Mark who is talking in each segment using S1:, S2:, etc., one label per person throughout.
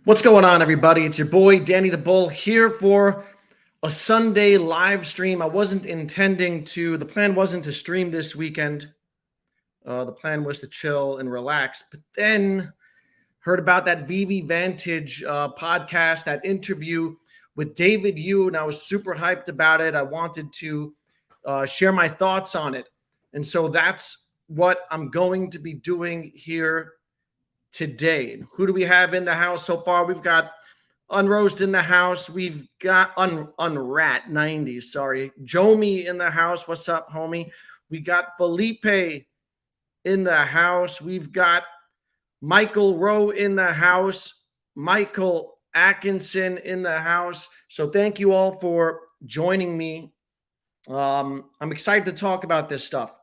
S1: What's going on, everybody? It's your boy, Danny the Bull, here for a Sunday live stream. The plan wasn't to stream this weekend. The plan was to chill and relax, but then heard about that VV Vantage podcast, that interview with David Yu, and I was super hyped about it. I wanted to share my thoughts on it. And so that's what I'm going to be doing here today. Who do we have in the house so far? We've got Unroast in the house. We've got Unrat 90s. Sorry, Jomi in the house. What's up, homie? We got Felipe in the house. We've got Michael Rowe in the house. Michael Atkinson in the house. So thank you all for joining me. I'm excited to talk about this stuff.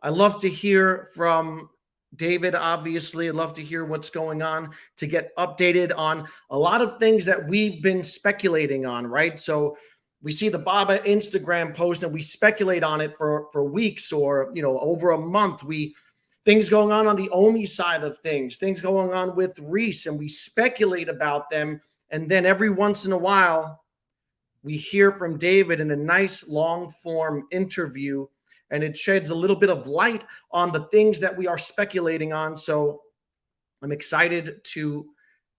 S1: I love to hear from David, obviously. I'd love to hear what's going on, to get updated on a lot of things that we've been speculating on, right? So we see the Baba Instagram post and we speculate on it for weeks or, over a month. Things going on the Omi side of things going on with Rhys, and we speculate about them. And then every once in a while, we hear from David in a nice long form interview, and it sheds a little bit of light on the things that we are speculating on. So I'm excited to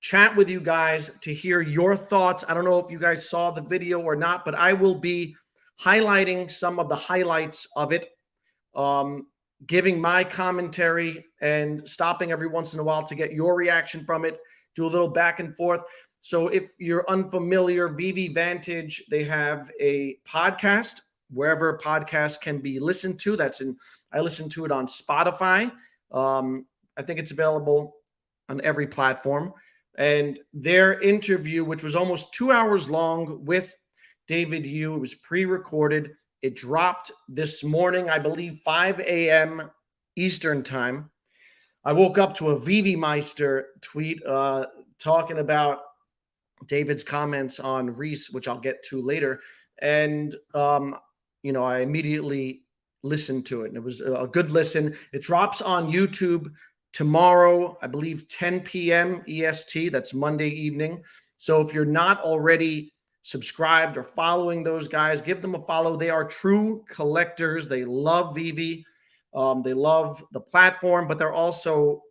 S1: chat with you guys, to hear your thoughts. I don't know if you guys saw the video or not, but I will be highlighting some of the highlights of it, giving my commentary and stopping every once in a while to get your reaction from it, do a little back and forth. So if you're unfamiliar, VV Vantage, they have a podcast wherever podcasts can be listened to. I listen to it on Spotify. I think it's available on every platform. And their interview, which was almost 2 hours long with David Yu, it was pre-recorded. It dropped this morning, I believe, 5 a.m. Eastern time. I woke up to a VV Meister tweet talking about David's comments on Rhys, which I'll get to later. And I immediately listened to it, and it was a good listen. It drops on YouTube tomorrow, I believe 10 p.m. EST. That's Monday evening. So if you're not already subscribed or following those guys, give them a follow. They are true collectors. They love VV. They love the platform, but they're also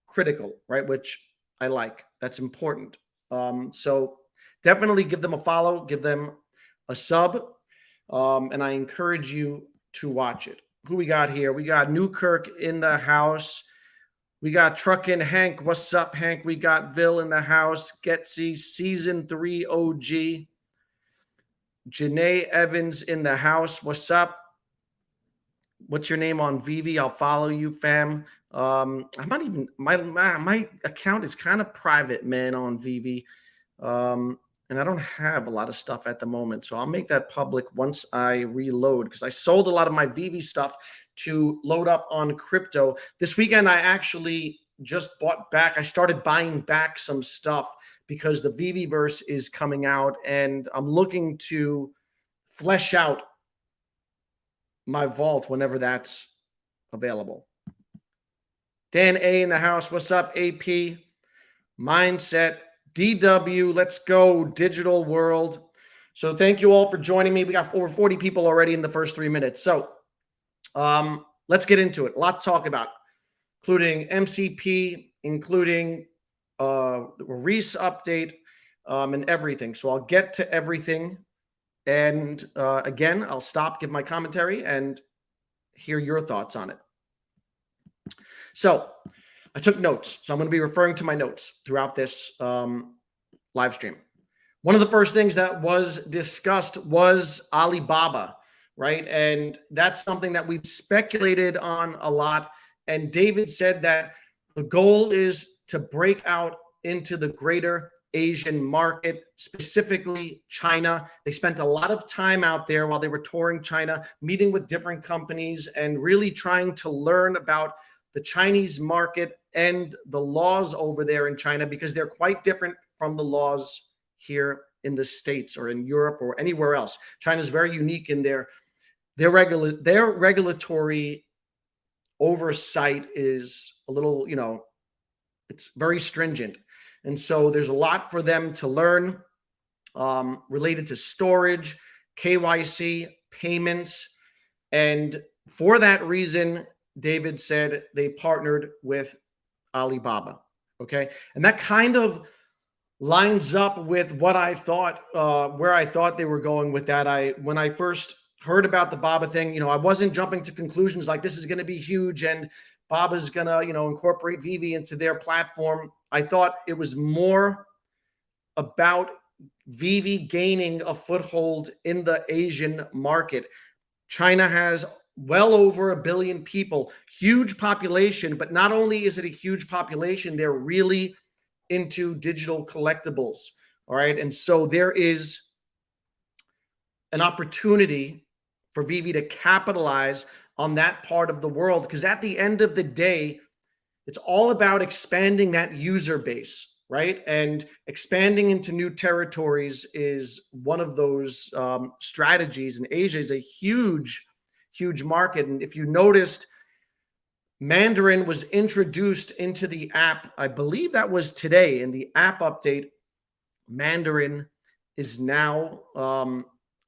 S1: critical, right? Which I like. That's important. So definitely give them a follow, give them a sub. And I encourage you to watch it. Who we got here? We got Newkirk in the house. We got Truckin' Hank. What's up, Hank? We got Vil in the house. Getsy, Season 3 OG. Janae Evans in the house. What's up? What's your name on VV? I'll follow you, fam. I'm not even, my account is kind of private, man, on VV. And I don't have a lot of stuff at the moment. So I'll make that public once I reload, because I sold a lot of my VV stuff to load up on crypto. This weekend, I actually just bought back. I started buying back some stuff because the VV-verse is coming out, and I'm looking to flesh out my vault whenever that's available. Dan A in the house. What's up, AP? Mindset. DW, let's go, digital world. So thank you all for joining me. We got over 40 people already in the first 3 minutes. So let's get into it. A lot to talk about, including MCP, including the Rhys update, and everything. So I'll get to everything. And again, I'll stop, give my commentary, and hear your thoughts on it. So I took notes, so I'm going to be referring to my notes throughout this live stream. One of the first things that was discussed was Alibaba, right? And that's something that we've speculated on a lot. And David said that the goal is to break out into the greater Asian market, specifically China. They spent a lot of time out there while they were touring China, meeting with different companies and really trying to learn about the Chinese market and the laws over there in China, because they're quite different from the laws here in the States or in Europe or anywhere else. China is very unique in their regulatory oversight is a little, It's very stringent. And so there's a lot for them to learn related to storage, KYC, payments. And for that reason, David said they partnered with Alibaba. Okay. And that kind of lines up with what I thought, where I thought they were going with that. When I first heard about the Baba thing, I wasn't jumping to conclusions like this is going to be huge and Baba's going to, incorporate Vivi into their platform. I thought it was more about Vivi gaining a foothold in the Asian market. China has well over 1 billion people, huge population, but not only is it a huge population, they're really into digital collectibles. All right. And so there is an opportunity for Vivi to capitalize on that part of the world, because at the end of the day, it's all about expanding that user base, right? And expanding into new territories is one of those strategies. And Asia is a huge, huge market. And if you noticed, Mandarin was introduced into the app. I believe that was today in the app update. Mandarin is now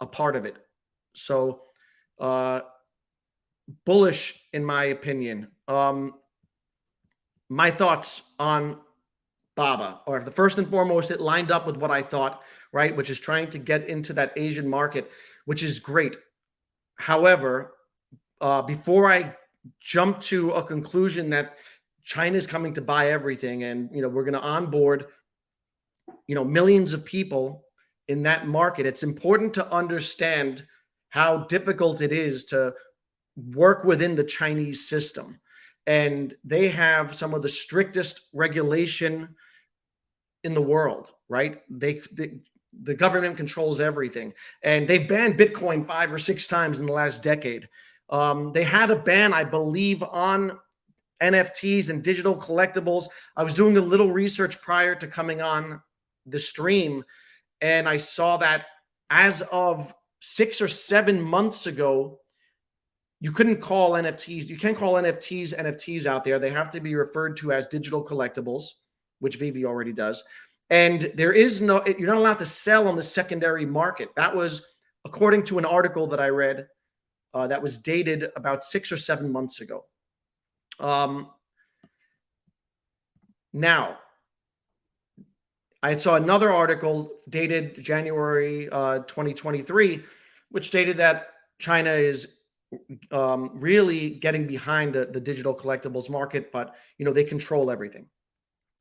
S1: a part of it. So bullish, in my opinion. My thoughts on Baba, or the first and foremost, it lined up with what I thought, right? Which is trying to get into that Asian market, which is great. However, before I jump to a conclusion that China is coming to buy everything and, we're going to onboard, millions of people in that market, it's important to understand how difficult it is to work within the Chinese system. And they have some of the strictest regulation in the world, right? The government controls everything. And they've banned Bitcoin 5 or 6 times in the last decade. They had a ban, I believe, on NFTs and digital collectibles. I was doing a little research prior to coming on the stream, and I saw that as of 6 or 7 months ago, you couldn't call NFTs. You can't call NFTs out there. They have to be referred to as digital collectibles, which Vivi already does. And you're not allowed to sell on the secondary market. That was according to an article that I read that was dated about 6 or 7 months ago. Now, I saw another article dated January 2023, which stated that China is really getting behind the digital collectibles market, but they control everything.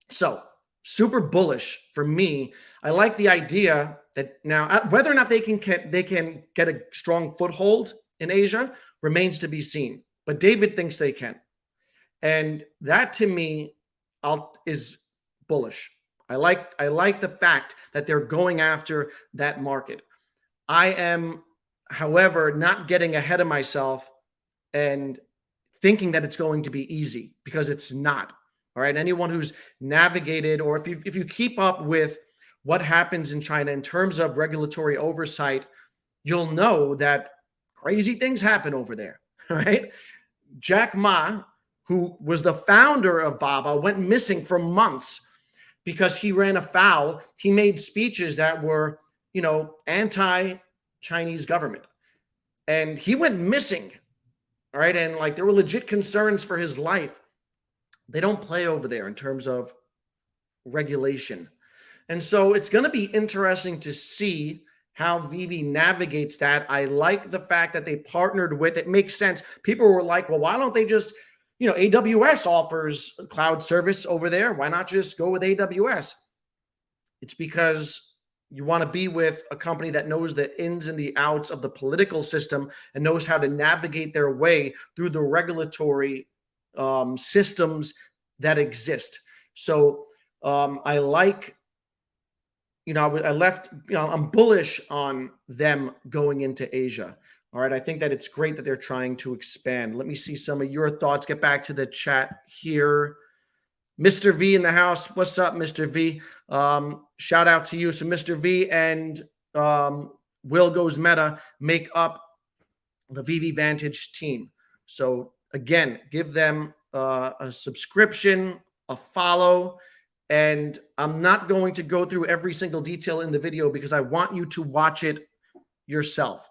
S1: So super bullish for me. I like the idea that now whether or not they can get a strong foothold in Asia remains to be seen. But David thinks they can, and that to me is bullish. I like the fact that they're going after that market. I am, however, not getting ahead of myself and thinking that it's going to be easy, because it's not. All right. Anyone who's navigated, or if you keep up with what happens in China in terms of regulatory oversight, you'll know that crazy things happen over there. All right. Jack Ma, who was the founder of Baba, went missing for months because he ran afoul. He made speeches that were, anti-Chinese government. And he went missing. All right. And there were legit concerns for his life. They don't play over there in terms of regulation. And so it's going to be interesting to see how Vivi navigates that. I like the fact that they partnered with it. Makes sense. People were like, well, why don't they just, AWS offers cloud service over there. Why not just go with AWS? It's because you want to be with a company that knows the ins and the outs of the political system and knows how to navigate their way through the regulatory systems that exist. So I like, I'm bullish on them going into Asia. All right. I think that it's great that they're trying to expand. Let me see some of your thoughts. Get back to the chat here. Mr. V in the house. What's up, Mr. V? Shout out to you. So Mr. V and Will Goes Meta make up the Vivi Vantage team. So again, give them a subscription a follow. And I'm not going to go through every single detail in the video because I want you to watch it yourself.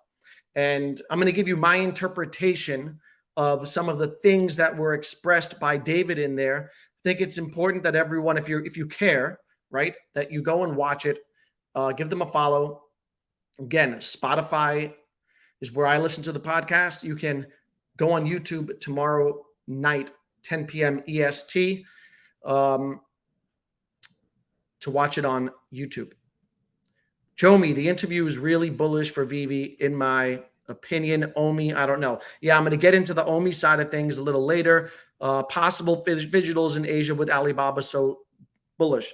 S1: And I'm going to give you my interpretation of some of the things that were expressed by David in there. I think it's important that everyone, if you care, right, that you go and watch it, give them a follow. Again, Spotify is where I listen to the podcast. You can go on YouTube tomorrow night, 10 p.m. EST, to watch it on YouTube. Jomi, the interview is really bullish for Vivi, in my opinion. Omi, I don't know. Yeah, I'm going to get into the Omi side of things a little later. Possible digitals in Asia with Alibaba, so bullish.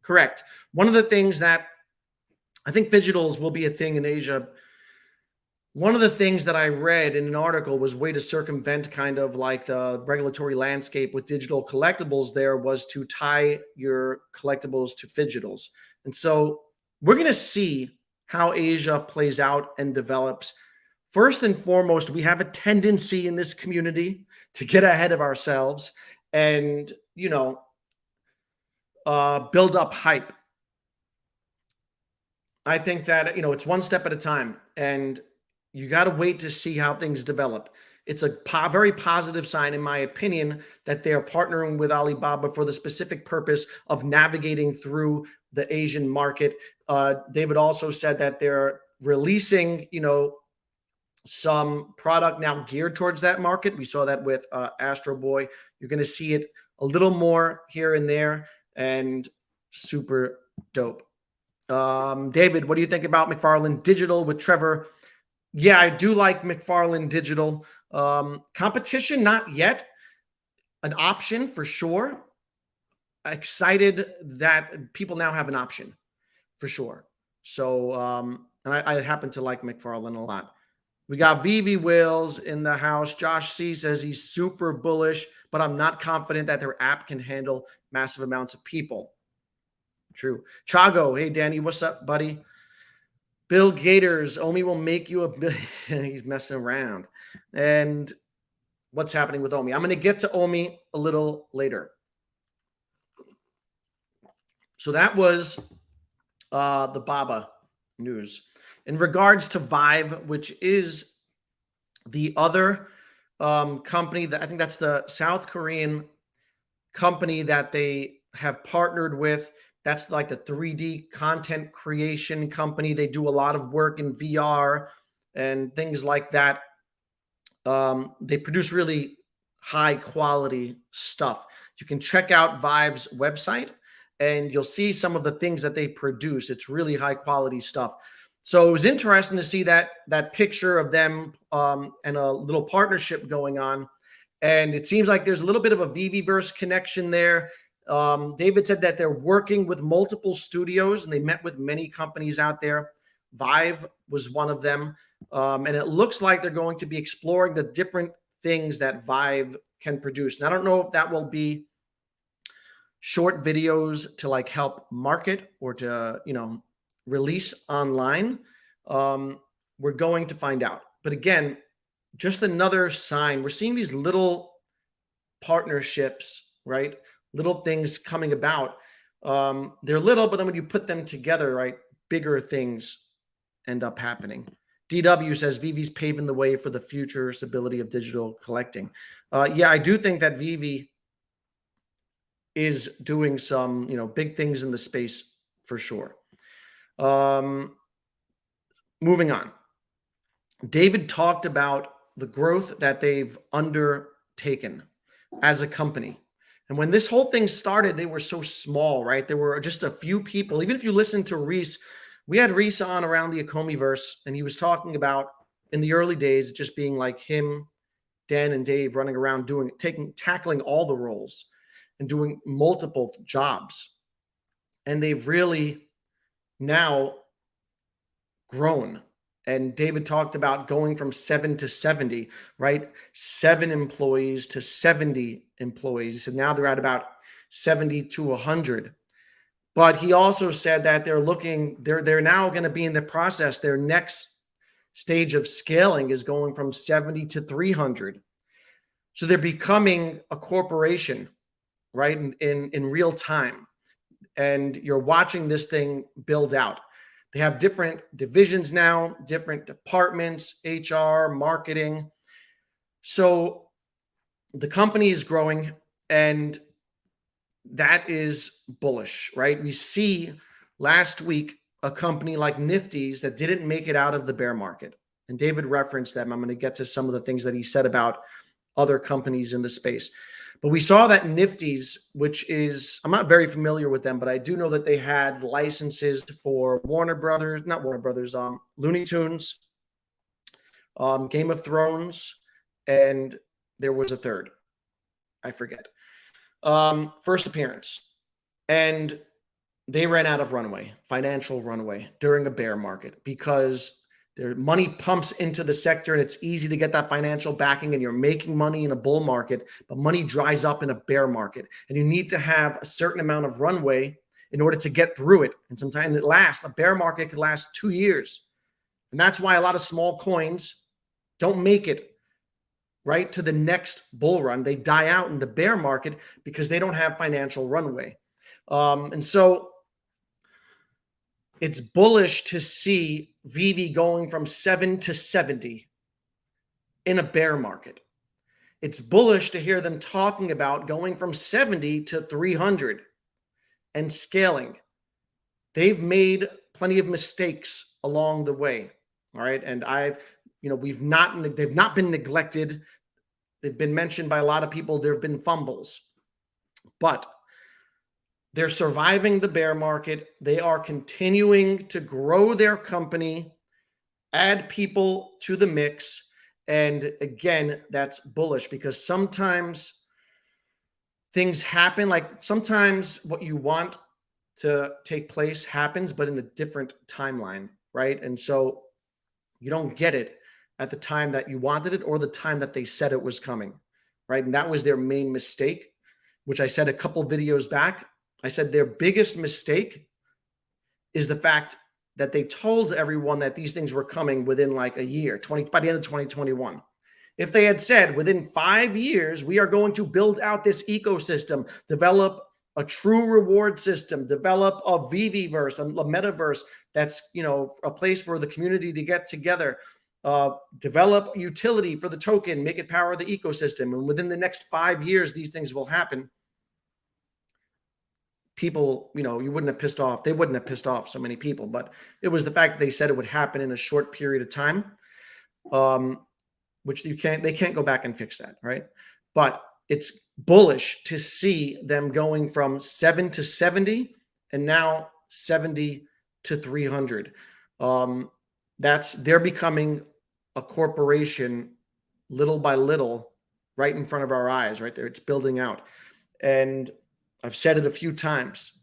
S1: Correct. One of the things that I think digitals will be a thing in Asia. One of the things that I read in an article was way to circumvent kind of like the regulatory landscape with digital collectibles there was to tie your collectibles to digitals. And so we're going to see how Asia plays out and develops. First and foremost, we have a tendency in this community to get ahead of ourselves and, build up hype. I think that, it's one step at a time, and you got to wait to see how things develop. It's a very positive sign, in my opinion, that they are partnering with Alibaba for the specific purpose of navigating through the Asian market. David also said that they're releasing, some product now geared towards that market. We saw that with Astro Boy. You're going to see it a little more here and there, and super dope. David, what do you think about McFarlane Digital with Trevor? Yeah, I do like McFarlane Digital. Competition, not yet. An option for sure. Excited that people now have an option for sure. So, and I happen to like McFarlane a lot. We got Vivi Wills in the house. Josh C says he's super bullish, but I'm not confident that their app can handle massive amounts of people. True. Chago, hey, Danny, what's up, buddy? Bill Gators, Omi will make you a he's messing around. And what's happening with Omi? I'm going to get to Omi a little later. So that was the Baba news. In regards to Vive, which is the other company, that I think that's the South Korean company that they have partnered with. That's like the 3D content creation company. They do a lot of work in VR and things like that. They produce really high quality stuff. You can check out Vive's website and you'll see some of the things that they produce. It's really high quality stuff. So it was interesting to see that picture of them and a little partnership going on. And it seems like there's a little bit of a Viviverse connection there. David said that they're working with multiple studios and they met with many companies out there. Vive was one of them. And it looks like they're going to be exploring the different things that Vive can produce. And I don't know if that will be short videos to like help market or to, release online. We're going to find out. But again, just another sign. We're seeing these little partnerships, right? Little things coming about. They're little, but then when you put them together, right, bigger things end up happening. DW says Vivi's paving the way for the future stability of digital collecting. Yeah, I do think that Vivi is doing some, big things in the space for sure. Moving on. David talked about the growth that they've undertaken as a company. And when this whole thing started, they were so small, right? There were just a few people. Even if you listen to Rhys, we had Rhys on around the Akomiverse, and he was talking about in the early days just being like him, Dan, and Dave running around tackling all the roles and doing multiple jobs. And they've really now grown. And David talked about going from 7 to 70, right? 7 employees to 70 employees. He said now they're at about 70 to 100. But he also said that they're now going to be in the process. Their next stage of scaling is going from 70 to 300. So they're becoming a corporation, right? In real time. And you're watching this thing build out. They have different divisions now, different departments, HR, marketing. So the company is growing, and that is bullish, right? We see last week a company like Nifty's that didn't make it out of the bear market. And David referenced them. I'm going to get to some of the things that he said about other companies in the space. But we saw that Nifty's, which is, I'm not very familiar with them, but I do know that they had licenses for Warner Brothers, not Warner Brothers, Looney Tunes, Game of Thrones, and there was a third. I forget. First appearance. And they ran out of runway, financial runway, during a bear market because their money pumps into the sector and it's easy to get that financial backing and you're making money in a bull market, but money dries up in a bear market. And you need to have a certain amount of runway in order to get through it. And sometimes it lasts, a bear market could last 2 years. And that's why a lot of small coins don't make it right to the next bull run. They die out in the bear market because they don't have financial runway. And so it's bullish to see VV going from 7 to 70 in a bear market. It's bullish to hear them talking about going from 70 to 300 and scaling. They've made plenty of mistakes along the way. All right. And they've not been neglected. They've been mentioned by a lot of people. There have been fumbles, but they're surviving the bear market. They are continuing to grow their company, add people to the mix. And again, that's bullish because sometimes things happen. Like sometimes what you want to take place happens, but in a different timeline, right? And so you don't get it at the time that you wanted it or the time that they said it was coming, right? And that was their main mistake, which I said a couple videos back. I said their biggest mistake is the fact that they told everyone that these things were coming within like a year, by the end of 2021. If they had said within 5 years, we are going to build out this ecosystem, develop a true reward system, develop a VVverse, a metaverse that's, a place for the community to get together, develop utility for the token, make it power the ecosystem. And within the next 5 years, these things will happen. People, you wouldn't have pissed off. They wouldn't have pissed off so many people, but it was the fact that they said it would happen in a short period of time, which they can't go back and fix that, right? But it's bullish to see them going from 7 to 70 and now 70 to 300. They're becoming a corporation little by little right in front of our eyes, right there. It's building out. And I've said it a few times.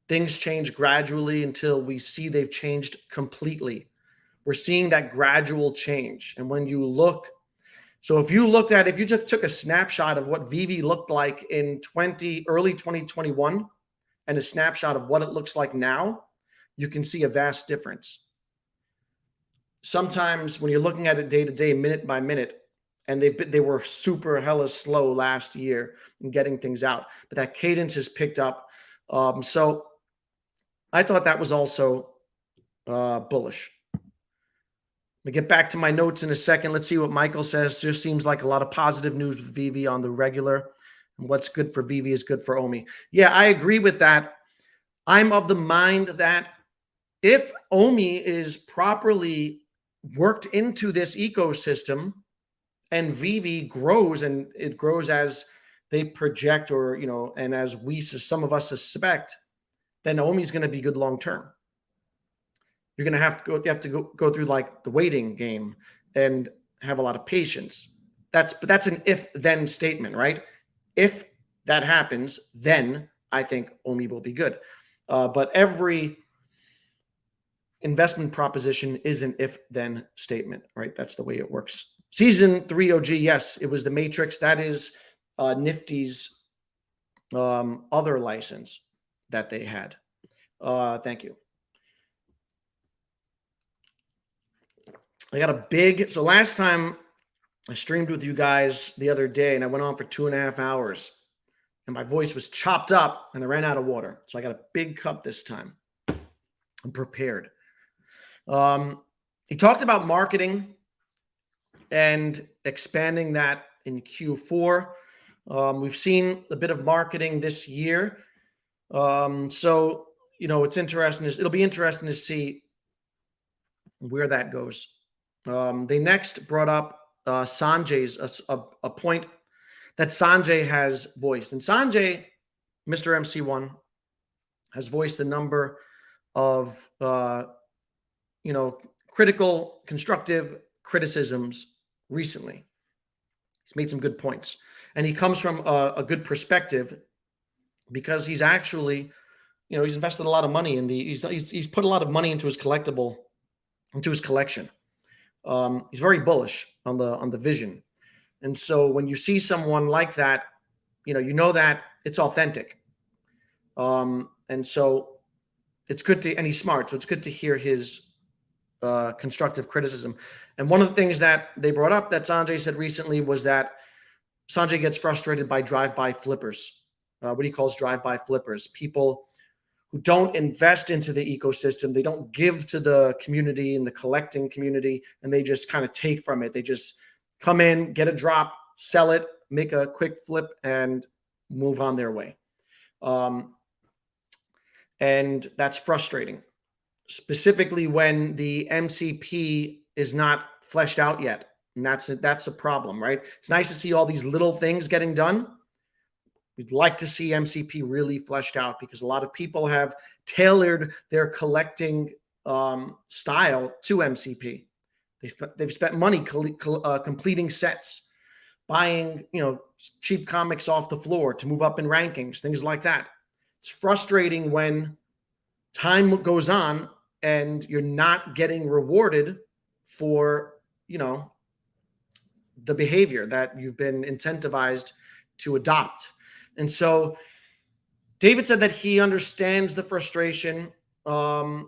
S1: Things change gradually until we see they've changed completely. We're seeing that gradual change. And when you look, so if you just took a snapshot of what VV looked like in early 2021 and a snapshot of what it looks like now, you can see a vast difference. Sometimes when you're looking at it day to day, minute by minute, and they were super hella slow last year in getting things out, but that cadence has picked up. So I thought that was also bullish. Let me get back to my notes in a second. Let's see what Michael says. Just seems like a lot of positive news with VV on the regular. And what's good for VV is good for OMI. Yeah, I agree with that. I'm of the mind that if OMI is properly worked into this ecosystem, and VV grows, and it grows as they project, or and as some of us suspect, then OMI is going to be good long term. You're going to have to go through like the waiting game and have a lot of patience. But that's an if-then statement, right? If that happens, then I think OMI will be good. But every investment proposition is an if-then statement, right? That's the way it works. Season 3 OG, yes, it was the Matrix. That is Nifty's other license that they had. Thank you. I got so last time I streamed with you guys the other day and I went on for 2.5 hours. and my voice was chopped up and I ran out of water. So I got a big cup this time. I'm prepared. He talked about marketing and expanding that in Q4. We've seen a bit of marketing this year. So, it's interesting. It'll be interesting to see where that goes. They next brought up Sanjay's a point that Sanjay has voiced. And Sanjay, Mr. MC1, has voiced a number of, critical, constructive criticisms recently. He's made some good points. And he comes from a good perspective because he's actually, he's invested a lot of money in he's put a lot of money into his collection. He's very bullish on the vision. And so when you see someone like that, you know that it's authentic. And so it's good and he's smart. So it's good to hear his constructive criticism. And one of the things that they brought up that Sanjay said recently was that Sanjay gets frustrated by drive-by flippers. What he calls drive-by flippers, people who don't invest into the ecosystem. They don't give to the community and the collecting community, and they just kind of take from it. They just come in, get a drop, sell it, make a quick flip, and move on their way. And that's frustrating, specifically when the MCP is not fleshed out yet. And that's a problem, right? It's nice to see all these little things getting done. We'd like to see MCP really fleshed out because a lot of people have tailored their collecting style to MCP. They've spent money completing sets, buying cheap comics off the floor to move up in rankings, things like that. It's frustrating when time goes on and you're not getting rewarded for the behavior that you've been incentivized to adopt. And so David said that he understands the frustration. And,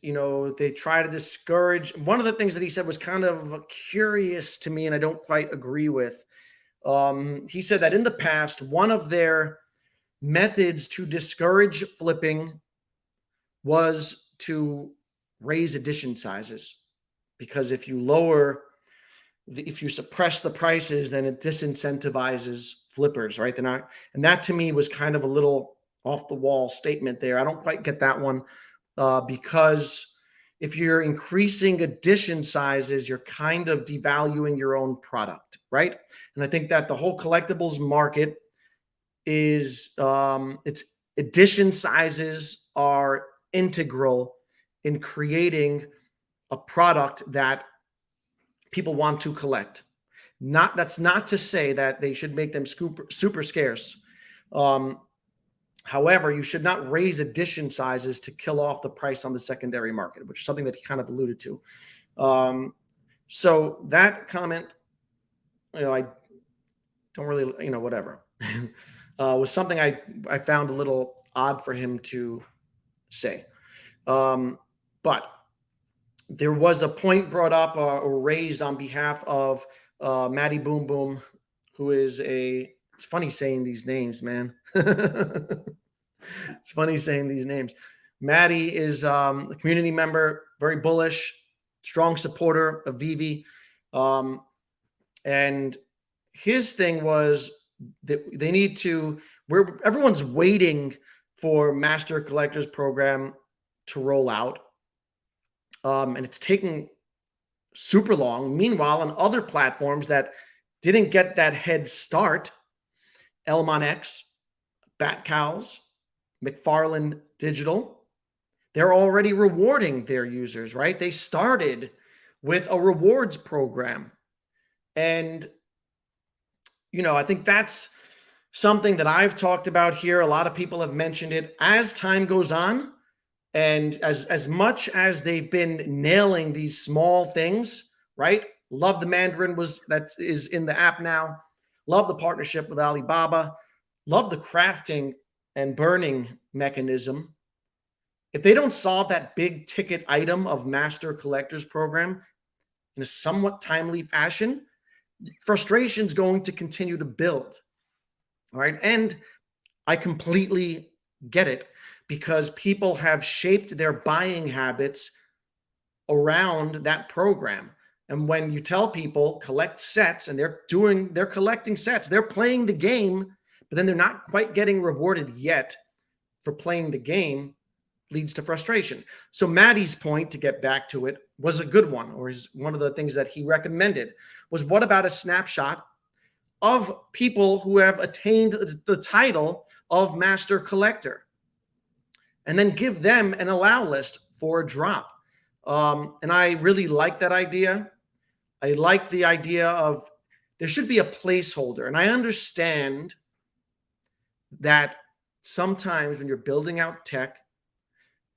S1: they try to discourage. One of the things that he said was kind of curious to me, and I don't quite agree with. He said that in the past, one of their methods to discourage flipping was to raise edition sizes, because if you suppress the prices, then it disincentivizes flippers, right? And that to me was kind of a little off the wall statement there. I don't quite get that one, because if you're increasing edition sizes, you're kind of devaluing your own product, right? And I think that the whole collectibles market is, its edition sizes are integral in creating a product that people want to collect. That's not to say that they should make them super scarce. However, you should not raise edition sizes to kill off the price on the secondary market, which is something that he kind of alluded to. So that comment, I don't really, whatever, was something I found a little odd for him to say. But there was a point brought up or raised on behalf of Maddie Boom Boom, who is it's funny saying these names, man. It's funny saying these names. Maddie is a community member, very bullish, strong supporter of Vivi. And his thing was that they need to, everyone's waiting for Master Collectors Program to roll out. And it's taking super long. Meanwhile, on other platforms that didn't get that head start, Elmon X, Bat Cows, McFarlane Digital, they're already rewarding their users, right? They started with a rewards program. And, I think that's something that I've talked about here. A lot of people have mentioned it. As time goes on, and as much as they've been nailing these small things, right? Love the Mandarin that is in the app now. Love the partnership with Alibaba. Love the crafting and burning mechanism. If they don't solve that big ticket item of Master Collectors Program in a somewhat timely fashion, frustration is going to continue to build. All right. And I completely get it because people have shaped their buying habits around that program. And when you tell people collect sets and they're collecting sets, they're playing the game, but then they're not quite getting rewarded yet for playing the game, leads to frustration. So Maddie's point, to get back to it, was a good one, or is one of the things that he recommended was, what about a snapshot of people who have attained the title of master collector, and then give them an allow list for a drop. And I really like that idea. I like the idea of there should be a placeholder. And I understand that sometimes when you're building out tech,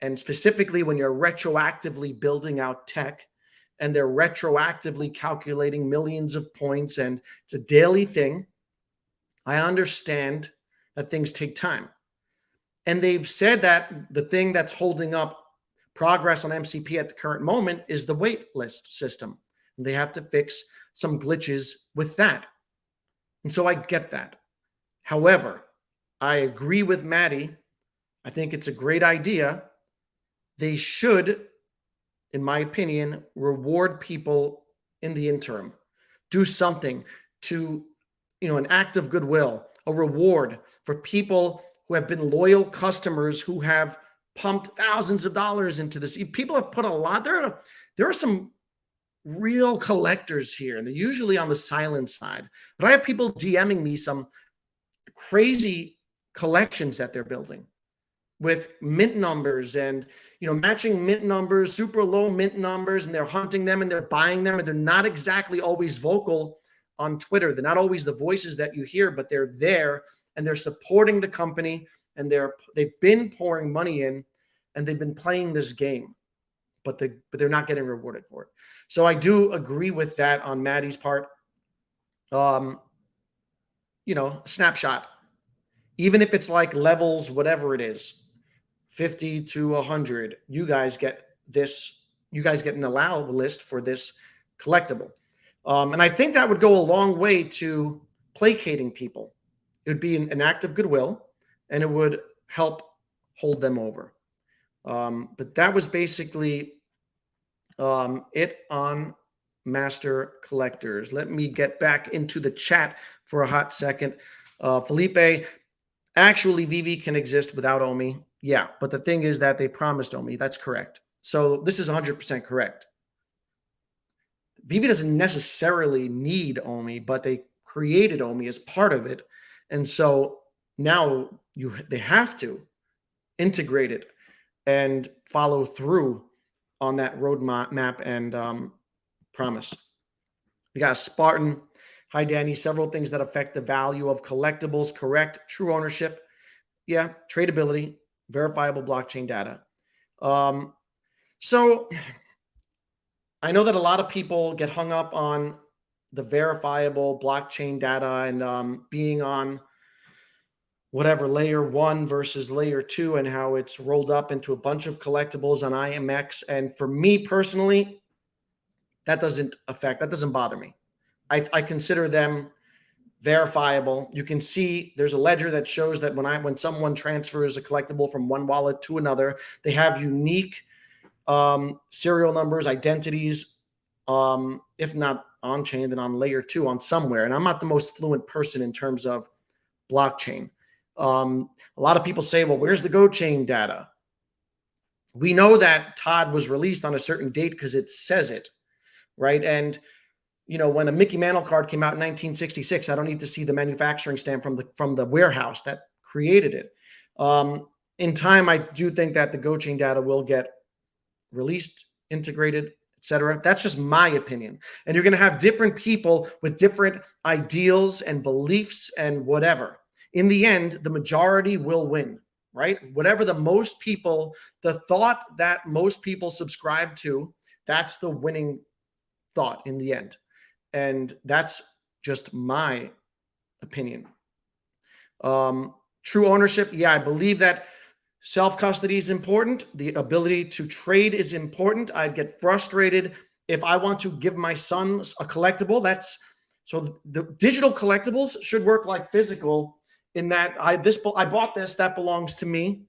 S1: and specifically when you're retroactively building out tech, and they're retroactively calculating millions of points, and it's a daily thing, I understand that things take time. And they've said that the thing that's holding up progress on MCP at the current moment is the wait list system. And they have to fix some glitches with that. And so I get that. However, I agree with Maddie. I think it's a great idea. They should, in my opinion, reward people in the interim. Do something to, an act of goodwill, a reward for people who have been loyal customers who have pumped thousands of dollars into this. People have put a lot. There are some real collectors here, and they're usually on the silent side. But I have people DMing me some crazy collections that they're building with mint numbers and, matching mint numbers, super low mint numbers, and they're hunting them and they're buying them, and they're not exactly always vocal on Twitter. They're not always the voices that you hear, but they're there and they're supporting the company, and they've been pouring money in, and they've been playing this game, but they're not getting rewarded for it. So I do agree with that on Maddie's part. Snapshot, even if it's like levels, whatever it is, 50 to 100, you guys get an allow list for this collectible. And I think that would go a long way to placating people. It would be an act of goodwill, and it would help hold them over. But that was basically it on master collectors. Let me get back into the chat for a hot second. Felipe, actually, Vivi can exist without Omi. Yeah, but the thing is that they promised Omi. That's correct. So this is 100% correct. Vivi doesn't necessarily need Omi, but they created Omi as part of it. And so now they have to integrate it and follow through on that roadmap and promise. We got a Spartan. Hi, Danny. Several things that affect the value of collectibles. Correct. True ownership. Yeah. Tradability. Verifiable blockchain data. So I know that a lot of people get hung up on the verifiable blockchain data and being on whatever layer 1 versus layer 2 and how it's rolled up into a bunch of collectibles on IMX. And for me personally, that doesn't bother me. I consider them verifiable. You can see there's a ledger that shows that when someone transfers a collectible from one wallet to another, they have unique serial numbers, identities, if not on chain, then on layer 2 on somewhere. And I'm not the most fluent person in terms of blockchain. A lot of people say, well, where's the GoChain data? We know that Todd was released on a certain date because it says it, right? And when a Mickey Mantle card came out in 1966, I don't need to see the manufacturing stamp from the warehouse that created it. In time, I do think that the GoChain data will get released, integrated, etc. That's just my opinion. And you're going to have different people with different ideals and beliefs and whatever. In the end, the majority will win, right? Whatever the thought that most people subscribe to, that's the winning thought in the end. And that's just my opinion. True ownership. Yeah, I believe that self-custody is important. The ability to trade is important. I'd get frustrated if I want to give my son a collectible. So the digital collectibles should work like physical in that I bought this, that belongs to me.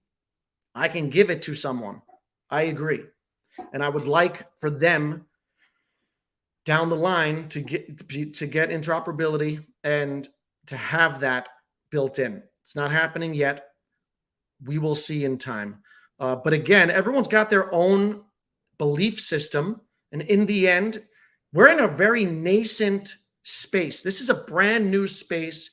S1: I can give it to someone. I agree. And I would like for them down the line to get interoperability and to have that built in. It's not happening yet. We will see in time. But again, everyone's got their own belief system. And in the end, we're in a very nascent space. This is a brand new space.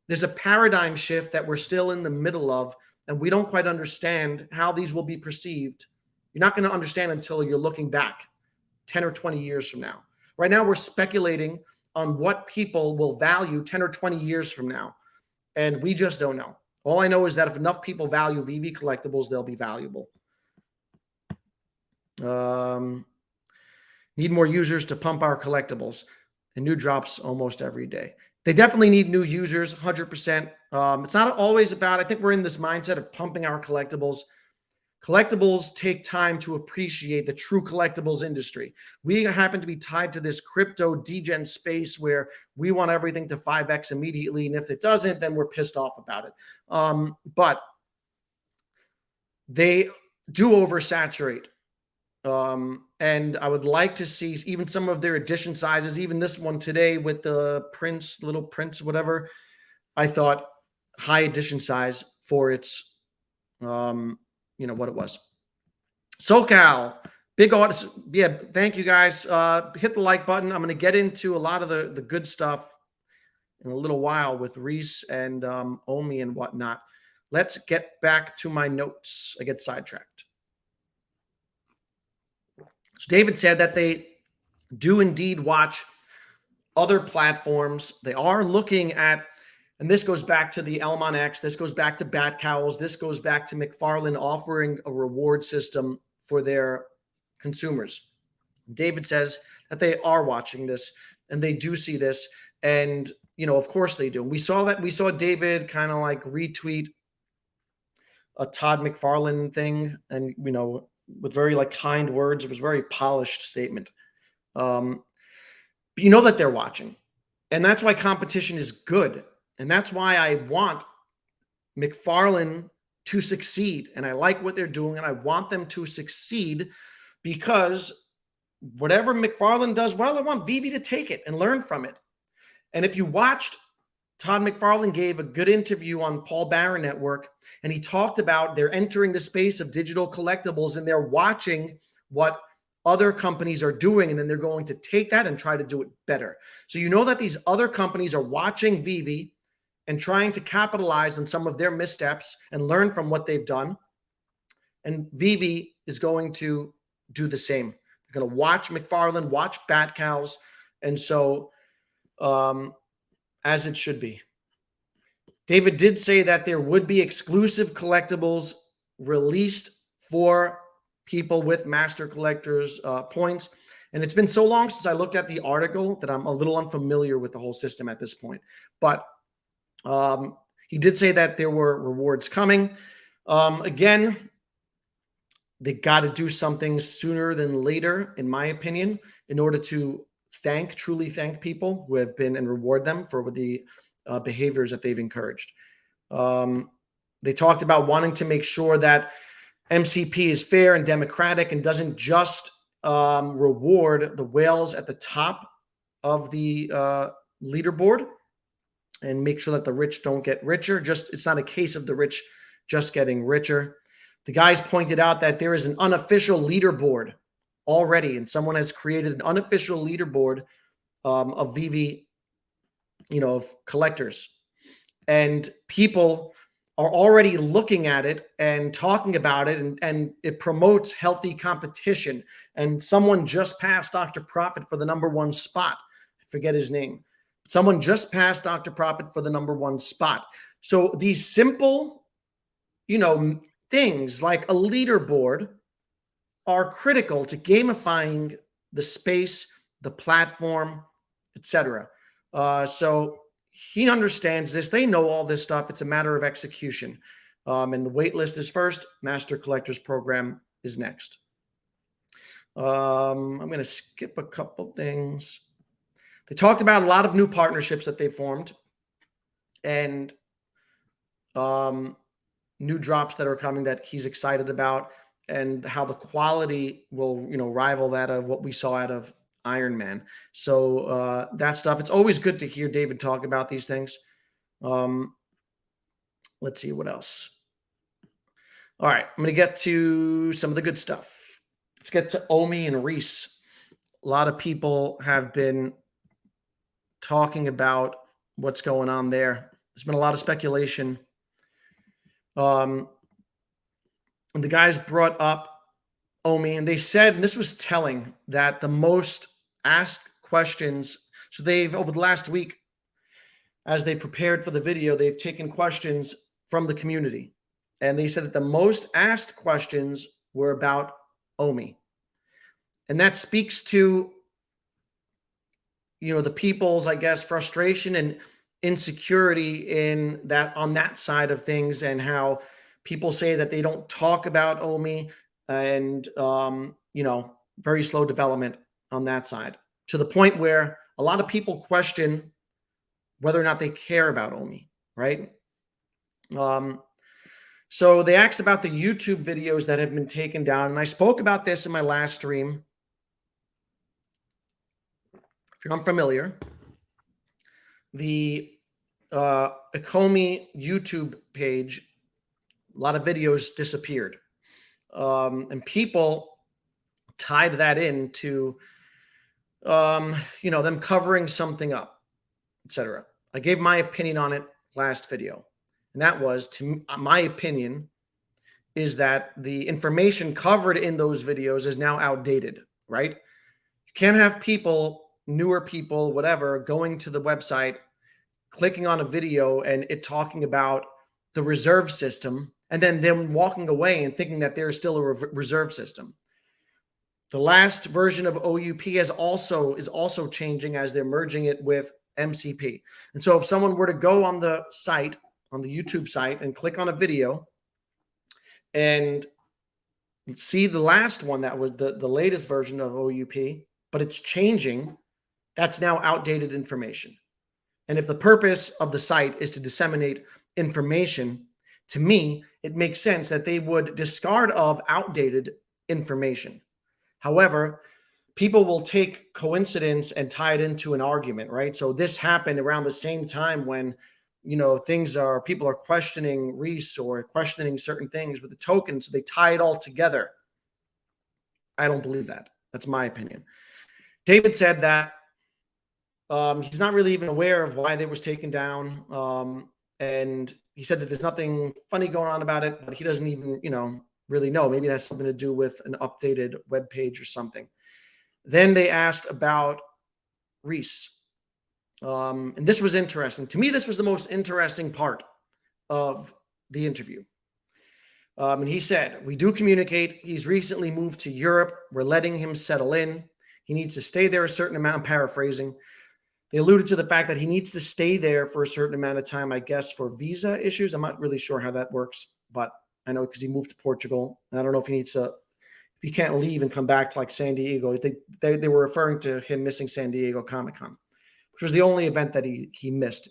S1: There's a paradigm shift that we're still in the middle of, and we don't quite understand how these will be perceived. You're not going to understand until you're looking back 10 or 20 years from now. Right now, we're speculating on what people will value 10 or 20 years from now, and we just don't know. All I know is that if enough people value VV collectibles, they'll be valuable. Need more users to pump our collectibles, and new drops almost every day. They definitely need new users, 100%. It's not always about, I think we're in this mindset of pumping our collectibles. Collectibles take time to appreciate the true collectibles industry. We happen to be tied to this crypto degen space where we want everything to 5x immediately. And if it doesn't, then we're pissed off about it. But they do oversaturate. And I would like to see even some of their edition sizes, even this one today with the Prince, little Prince, whatever. I thought high edition size for its, what it was. SoCal, big audience. Yeah, thank you guys. Hit the like button. I'm going to get into a lot of the good stuff in a little while with Rhys and Omi and whatnot. Let's get back to my notes. I get sidetracked. So David said that they do indeed watch other platforms. They are looking at, and this goes back to the Elmon X, this goes back to Bat Cowls, this goes back to McFarlane offering a reward system for their consumers. David says that they are watching this and they do see this. And, of course they do. We saw David kind of like retweet a Todd McFarlane thing and, with very like kind words. It was a very polished statement. But you know that they're watching. And that's why competition is good. And that's why I want McFarlane to succeed. And I like what they're doing. And I want them to succeed because whatever McFarlane does well, I want VV to take it and learn from it. And if you watched, Todd McFarlane gave a good interview on Paul Barron Network, and he talked about they're entering the space of digital collectibles and they're watching what other companies are doing, and then they're going to take that and try to do it better. So you know that these other companies are watching VV and trying to capitalize on some of their missteps and learn from what they've done. And VV is going to do the same. They're going to watch McFarlane, watch Bat Cowls, and so as it should be. David did say that there would be exclusive collectibles released for people with master collectors points. And it's been so long since I looked at the article that I'm a little unfamiliar with the whole system at this point. But he did say that there were rewards coming. Again, they got to do something sooner than later, in my opinion, in order to truly thank people who have been and reward them for the behaviors that they've encouraged. They talked about wanting to make sure that MCP is fair and democratic and doesn't just reward the whales at the top of the leaderboard and make sure that the rich don't get richer. It's not a case of the rich just getting richer. The guys pointed out that there is an unofficial leaderboard already, and someone has created an unofficial leaderboard of VV, of collectors, and people are already looking at it and talking about it, and it promotes healthy competition. And someone just passed Dr. Profit for the #1 spot. I forget his name. Someone just passed Dr. Profit for the #1 spot. So these simple, things like a leaderboard are critical to gamifying the space, the platform, etc. So he understands this. They know all this stuff. It's a matter of execution. And the wait list is first. Master Collectors Program is next. I'm going to skip a couple things. They talked about a lot of new partnerships that they formed. And new drops that are coming that he's excited about, and how the quality will, rival that of what we saw out of Iron Man. So that stuff, it's always good to hear David talk about these things. Let's see what else. All right, I'm going to get to some of the good stuff. Let's get to Omi and Rhys. A lot of people have been talking about what's going on there. There's been a lot of speculation. And the guys brought up Omi, and they said, and this was telling, that the most asked questions, so they've, over the last week, as they prepared for the video, they've taken questions from the community. And they said that the most asked questions were about Omi. And that speaks to, the people's, I guess, frustration and insecurity in that, on that side of things, and how people say that they don't talk about Omi, and, very slow development on that side, to the point where a lot of people question whether or not they care about Omi, right? So they asked about the YouTube videos that have been taken down, and I spoke about this in my last stream. If you're unfamiliar, the Akomi YouTube page, a lot of videos disappeared, and people tied that into, them covering something up, etc. I gave my opinion on it last video. And that was, to my opinion, is that the information covered in those videos is now outdated, right? You can't have people, newer people, whatever, going to the website, clicking on a video and it talking about the reserve system, and then them walking away and thinking that there's still a reserve system. The last version of OUP is also changing as they're merging it with MCP. And so if someone were to go on the site, on the YouTube site, and click on a video and see the last one, that was the latest version of OUP, but it's changing, that's now outdated information. And if the purpose of the site is to disseminate information, to me, it makes sense that they would discard of outdated information. However, people will take coincidence and tie it into an argument, right? So this happened around the same time when, people are questioning Rhys or questioning certain things with the tokens, so they tie it all together. I don't believe that. That's my opinion. David said that he's not really even aware of why they was taken down. And he said that there's nothing funny going on about it, but he doesn't even, really know. Maybe it has something to do with an updated web page or something. Then they asked about Rhys. And this was interesting. To me, this was the most interesting part of the interview. And he said, "We do communicate. He's recently moved to Europe. We're letting him settle in. He needs to stay there a certain amount." I'm paraphrasing. They alluded to the fact that he needs to stay there for a certain amount of time, I guess, for visa issues. I'm not really sure how that works, but I know because he moved to Portugal. And I don't know if he needs to, if he can't leave and come back to like San Diego. They were referring to him missing San Diego Comic-Con, which was the only event that he missed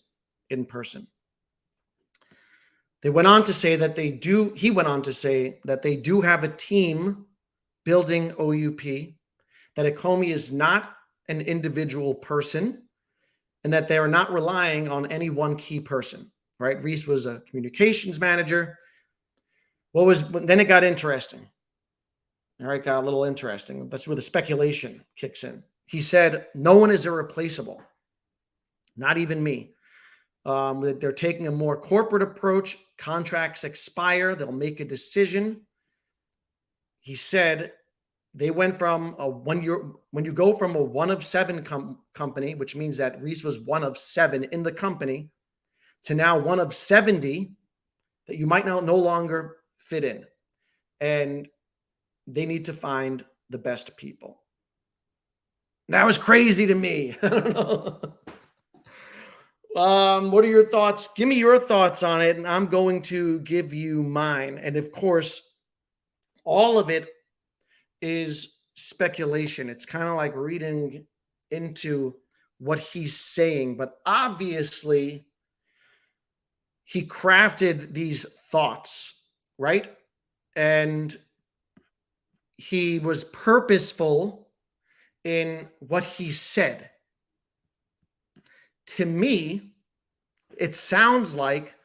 S1: in person. He went on to say that they do have a team building OUP, that Akomi is not an individual person, and that they are not relying on any one key person, right? Rhys was a communications manager. Then it got interesting. All right, got a little interesting. That's where the speculation kicks in. He said, "No one is irreplaceable. Not even me. They're taking a more corporate approach. Contracts expire. They'll make a decision." He said they went from when you go from a 1 of 7 company, which means that Rhys was 1 of 7 in the company, to now 1 of 70, that you might now no longer fit in. And they need to find the best people. That was crazy to me. I don't know. What are your thoughts? Give me your thoughts on it, and I'm going to give you mine. And of course, all of it is speculation. It's kind of like reading into what he's saying, but obviously he crafted these thoughts, right? And he was purposeful in what he said. To me, it sounds like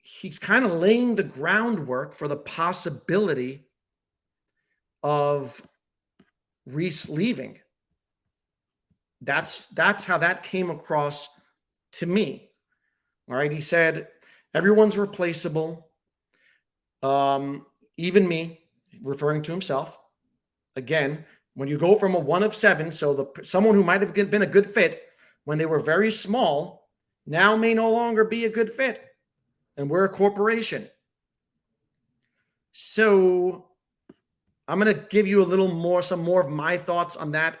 S1: he's kind of laying the groundwork for the possibility of Rhys leaving. That's how that came across to me. All right. He said, everyone's replaceable. Even me, referring to himself. Again, when you go from a 1 of 7, so someone who might have been a good fit when they were very small now may no longer be a good fit. And we're a corporation. So I'm going to give you some more of my thoughts on that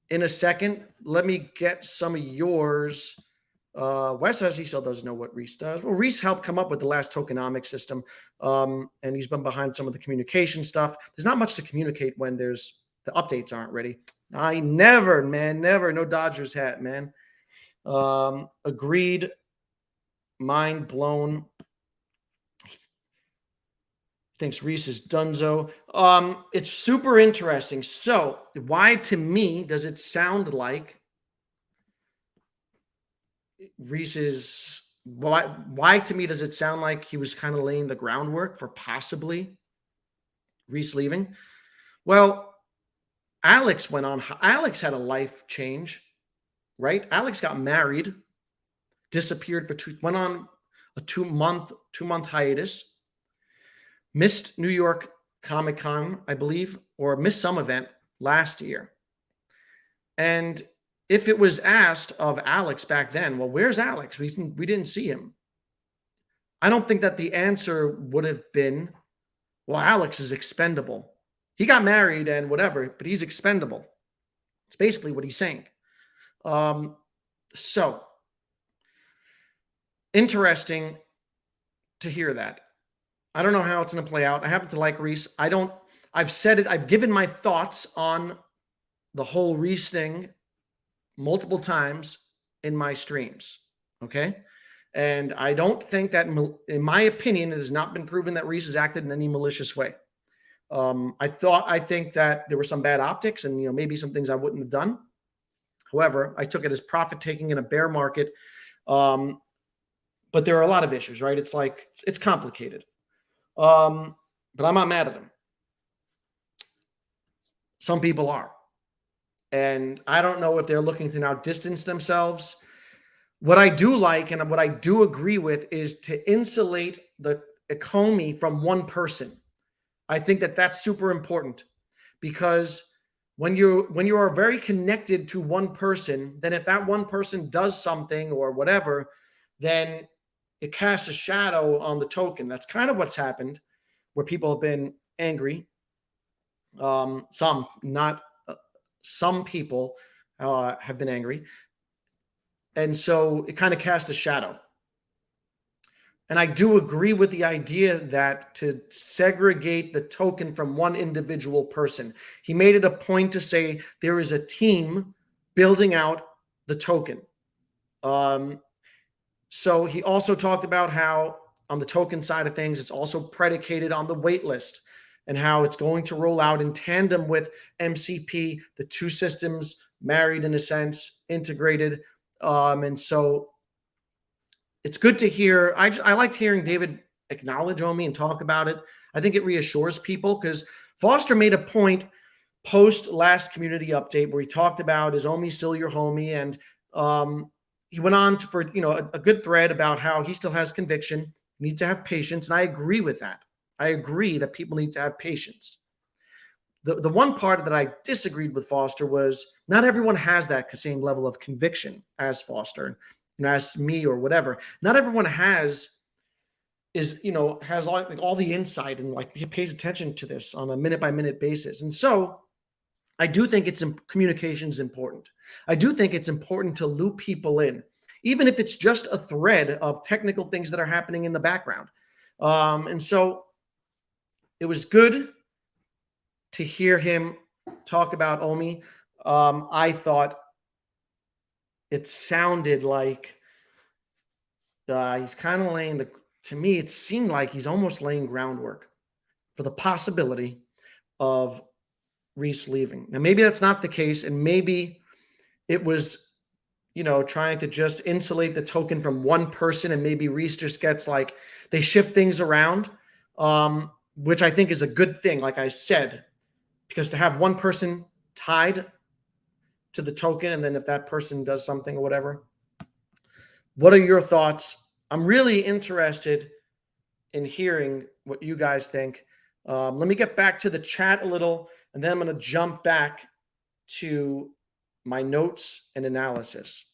S1: in a second. Let me get some of yours. Wes says he still doesn't know what Rhys does. Well, Rhys helped come up with the last tokenomics system, and he's been behind some of the communication stuff. There's not much to communicate when the updates aren't ready. Never, no Dodgers hat, man. Agreed. Mind blown. Thinks Rhys is dunzo. It's super interesting. So why to me does it sound like Rhys is why to me does it sound like he was kind of laying the groundwork for possibly Rhys leaving? Well, Alex had a life change, right? Alex got married, disappeared went on a two-month hiatus, missed New York Comic-Con, I believe, or missed some event last year. And if it was asked of Alex back then, well, where's Alex? We didn't see him. I don't think that the answer would have been, well, Alex is expendable. He got married and whatever, but he's expendable. It's basically what he's saying. So interesting to hear that. I don't know how it's going to play out. I happen to like Rhys. I've said it. I've given my thoughts on the whole Rhys thing multiple times in my streams. Okay. And I don't think that, in my opinion, it has not been proven that Rhys has acted in any malicious way. I think that there were some bad optics and, maybe some things I wouldn't have done. However, I took it as profit taking in a bear market. But there are a lot of issues, right? It's complicated. But I'm not mad at him. Some people are. And I don't know if they're looking to now distance themselves. What I do like and what I do agree with is to insulate the economy from one person. I think that that's super important, because when you are very connected to one person, then if that one person does something or whatever, then it casts a shadow on the token. That's kind of what's happened, where people have been angry. Some people have been angry. And so it kind of cast a shadow. And I do agree with the idea that to segregate the token from one individual person. He made it a point to say there is a team building out the token. So he also talked about how on the token side of things, it's also predicated on the wait list and how it's going to roll out in tandem with MCP, the two systems married in a sense, integrated. And so it's good to hear. I liked hearing David acknowledge Omi and talk about it. I think it reassures people, because Foster made a point post last community update where he talked about, is Omi still your homie? And he went on for a good thread about how he still has conviction, need to have patience. And I agree with that. I agree that people need to have patience. The one part that I disagreed with Foster was not everyone has that same level of conviction as Foster, as me or whatever. Not everyone has all the insight and pays attention to this on a minute by minute basis. And so I do think communication is important. I do think it's important to loop people in, even if it's just a thread of technical things that are happening in the background. And so it was good to hear him talk about Omi. I thought it sounded like He's kind of laying to me, it seemed like he's almost laying groundwork for the possibility of Rhys leaving. Now, maybe that's not the case, and maybe it was, trying to just insulate the token from one person, and maybe Rhys just gets like they shift things around, which I think is a good thing, like I said, because to have one person tied to the token, and then if that person does something or whatever. What are your thoughts? I'm really interested in hearing what you guys think. Let me get back to the chat a little, and then I'm going to jump back to my notes and analysis.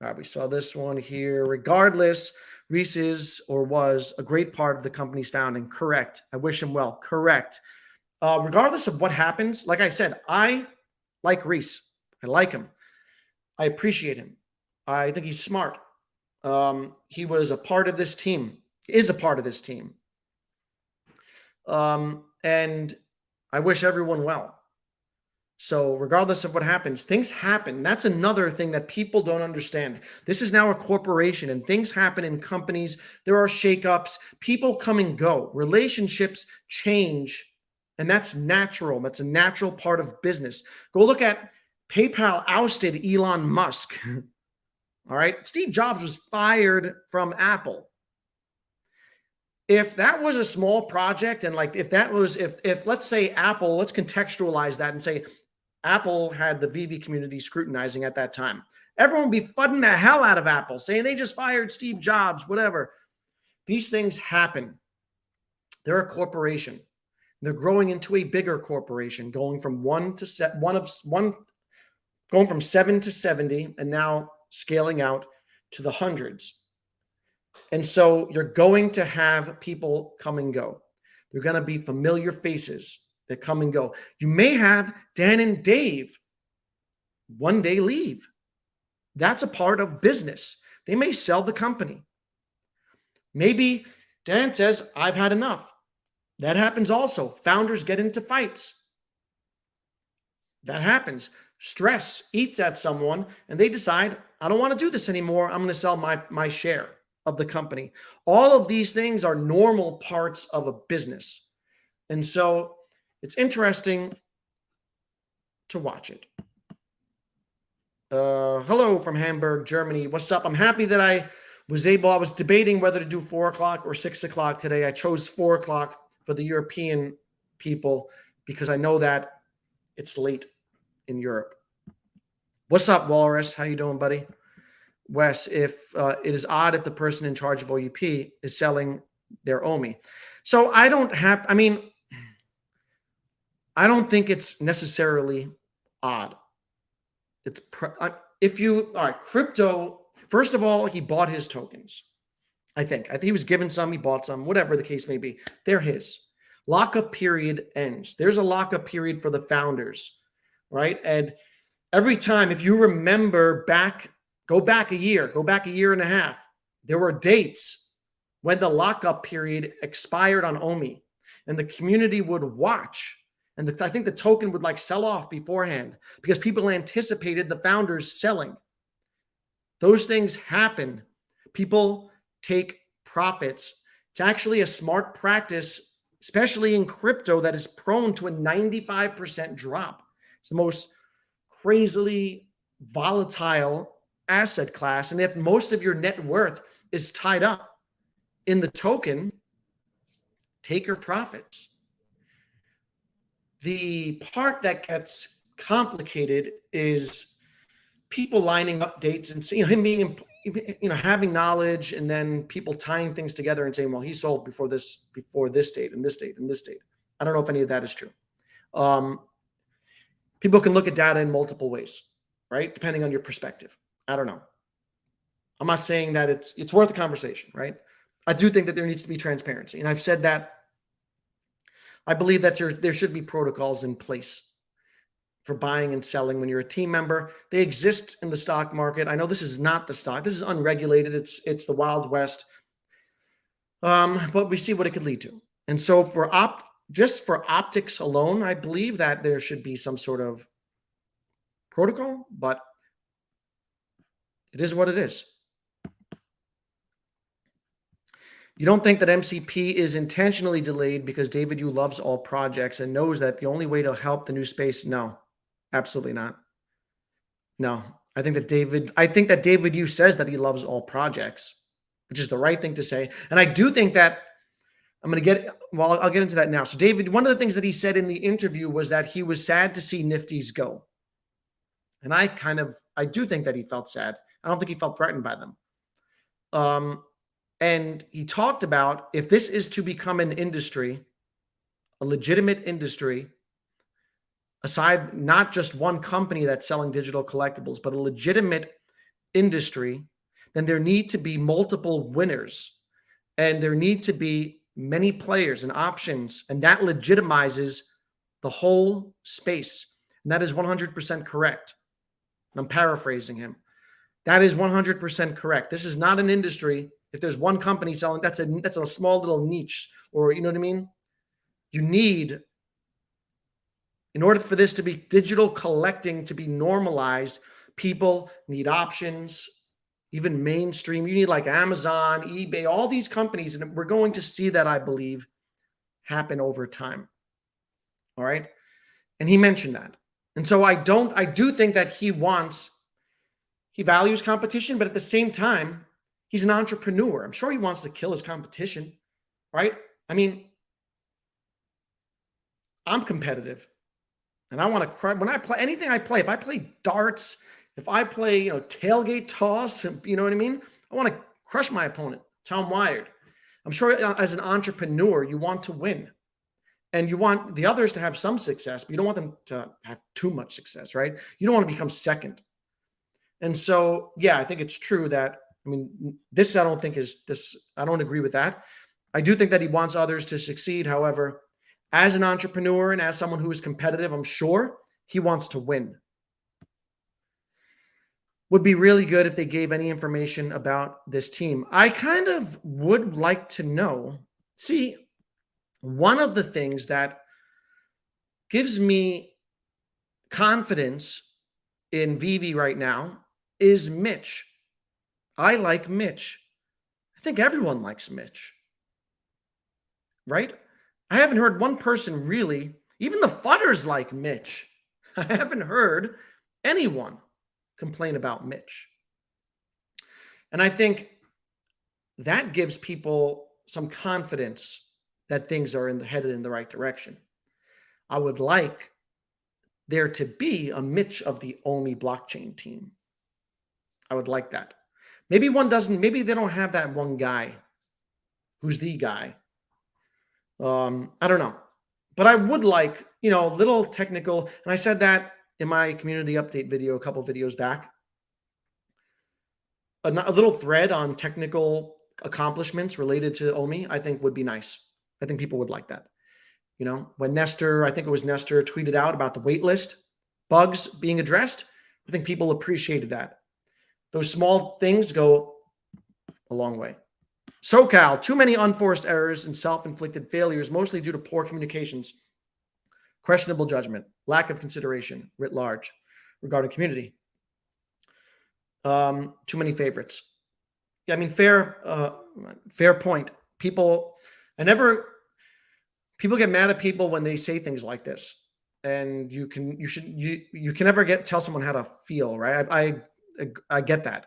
S1: All right, we saw this one here. Regardless, Rhys is or was a great part of the company's founding. Correct. I wish him well. Correct. Regardless of what happens, like I said, I like Rhys. I like him. I appreciate him. I think he's smart. He was a part of this team, is a part of this team. And I wish everyone well. So regardless of what happens, things happen. That's another thing that people don't understand. This is now a corporation, and things happen in companies. There are shakeups. People come and go. Relationships change, and that's natural. That's a natural part of business. Go look at PayPal ousted Elon Musk. All right. Steve Jobs was fired from Apple. If that was a small project, and like if let's say Apple, let's contextualize that and say Apple had the VV community scrutinizing at that time. Everyone would be fudding the hell out of Apple, saying they just fired Steve Jobs, whatever. These things happen. They're a corporation. They're growing into a bigger corporation, going from going from 7 to 70, and now scaling out to the hundreds. And so you're going to have people come and go. They're going to be familiar faces that come and go. You may have Dan and Dave one day leave. That's a part of business. They may sell the company. Maybe Dan says, I've had enough. That happens also. Founders get into fights. That happens. Stress eats at someone, and they decide, I don't want to do this anymore. I'm going to sell my share of the company. All of these things are normal parts of a business. And so it's interesting to watch it. Hello from Hamburg, Germany. What's up? I'm happy that I was debating whether to do 4 o'clock or 6 o'clock today. I chose 4 o'clock for the European people because I know that it's late in Europe. What's up, Walrus? How you doing, buddy? Wes, if it is odd if the person in charge of OUP is selling their OMI. So I don't think it's necessarily odd. It's crypto, first of all, he bought his tokens. I think he was given some, he bought some, whatever the case may be. They're his. Lockup period ends. There's a lockup period for the founders, right? And every time, if you remember go back a year and a half, there were dates when the lockup period expired on OMI, and the community would watch. And I think the token would like sell off beforehand because people anticipated the founders selling. Those things happen. People take profits. It's actually a smart practice, especially in crypto, that is prone to a 95% drop. It's the most crazily volatile asset class. And if most of your net worth is tied up in the token, take your profits. The part that gets complicated is people lining up dates and him being, having knowledge, and then people tying things together and saying, well, he sold before this date and this date and this date. I don't know if any of that is true. People can look at data in multiple ways, right? Depending on your perspective. I don't know. I'm not saying that it's worth a conversation, right? I do think that there needs to be transparency. And I've said that I believe that there should be protocols in place for buying and selling when you're a team member. They exist in the stock market. I know this is not the stock. This is unregulated. It's the Wild West. But we see what it could lead to. And so just for optics alone, I believe that there should be some sort of protocol, but it is what it is. You don't think that MCP is intentionally delayed because David Yu loves all projects and knows that the only way to help the new space? No, absolutely not. No, I think that David Yu says that he loves all projects, which is the right thing to say. And I do think that I'll get into that now. So David, one of the things that he said in the interview was that he was sad to see Nifties go. And I do think that he felt sad. I don't think he felt threatened by them. And he talked about, if this is to become an industry, a legitimate industry, aside, not just one company that's selling digital collectibles, but a legitimate industry, then there need to be multiple winners and there need to be many players and options, and that legitimizes the whole space. And that is 100% correct. And I'm paraphrasing him. That is 100% correct. This is not an industry. If there's one company selling, that's a small little niche, or you know what I mean? You need, in order for this to be digital collecting to be normalized, people need options, even mainstream. You need like Amazon, eBay, all these companies, and we're going to see that, I believe, happen over time. All right. And he mentioned that. And so I do think that he values competition, but at the same time, he's an entrepreneur. I'm sure he wants to kill his competition, right? I mean, I'm competitive and I want to cry when I play anything I play. If I play darts, if I play, tailgate toss, you know what I mean? I want to crush my opponent. That's how I'm wired. I'm sure as an entrepreneur, you want to win and you want the others to have some success, but you don't want them to have too much success, right? You don't want to become second. And so, yeah, I think it's true that, this I don't agree with that. I do think that he wants others to succeed. However, as an entrepreneur and as someone who is competitive, I'm sure he wants to win. Would be really good if they gave any information about this team. I kind of would like to know. See, one of the things that gives me confidence in Vivi right now is Mitch. I like Mitch. I think everyone likes Mitch. Right? I haven't heard one person really, even the Fudders like Mitch. I haven't heard anyone complain about Mitch. And I think that gives people some confidence that things are headed in the right direction. I would like there to be a Mitch of the Omi blockchain team. I would like that. Maybe they don't have that one guy who's the guy. I don't know. But I would like, little technical, and I said that in my community update video a couple videos back. A little thread on technical accomplishments related to Omi, I think would be nice. I think people would like that. When Nestor tweeted out about the waitlist bugs being addressed, I think people appreciated that. Those small things go a long way. SoCal, too many unforced errors and self-inflicted failures, mostly due to poor communications, questionable judgment, lack of consideration writ large regarding community. Too many favorites. Yeah, fair point. People get mad at people when they say things like this, and you can never tell someone how to feel, right? I get that.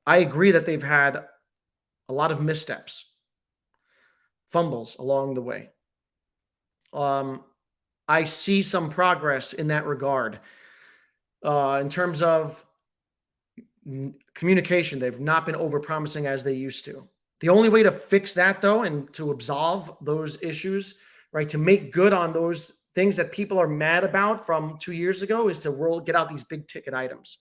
S1: I agree that they've had a lot of missteps, fumbles along the way. I see some progress in that regard. In terms of communication, they've not been overpromising as they used to. The only way to fix that, though, and to absolve those issues, right, to make good on those things that people are mad about from 2 years ago, is to get out these big ticket items,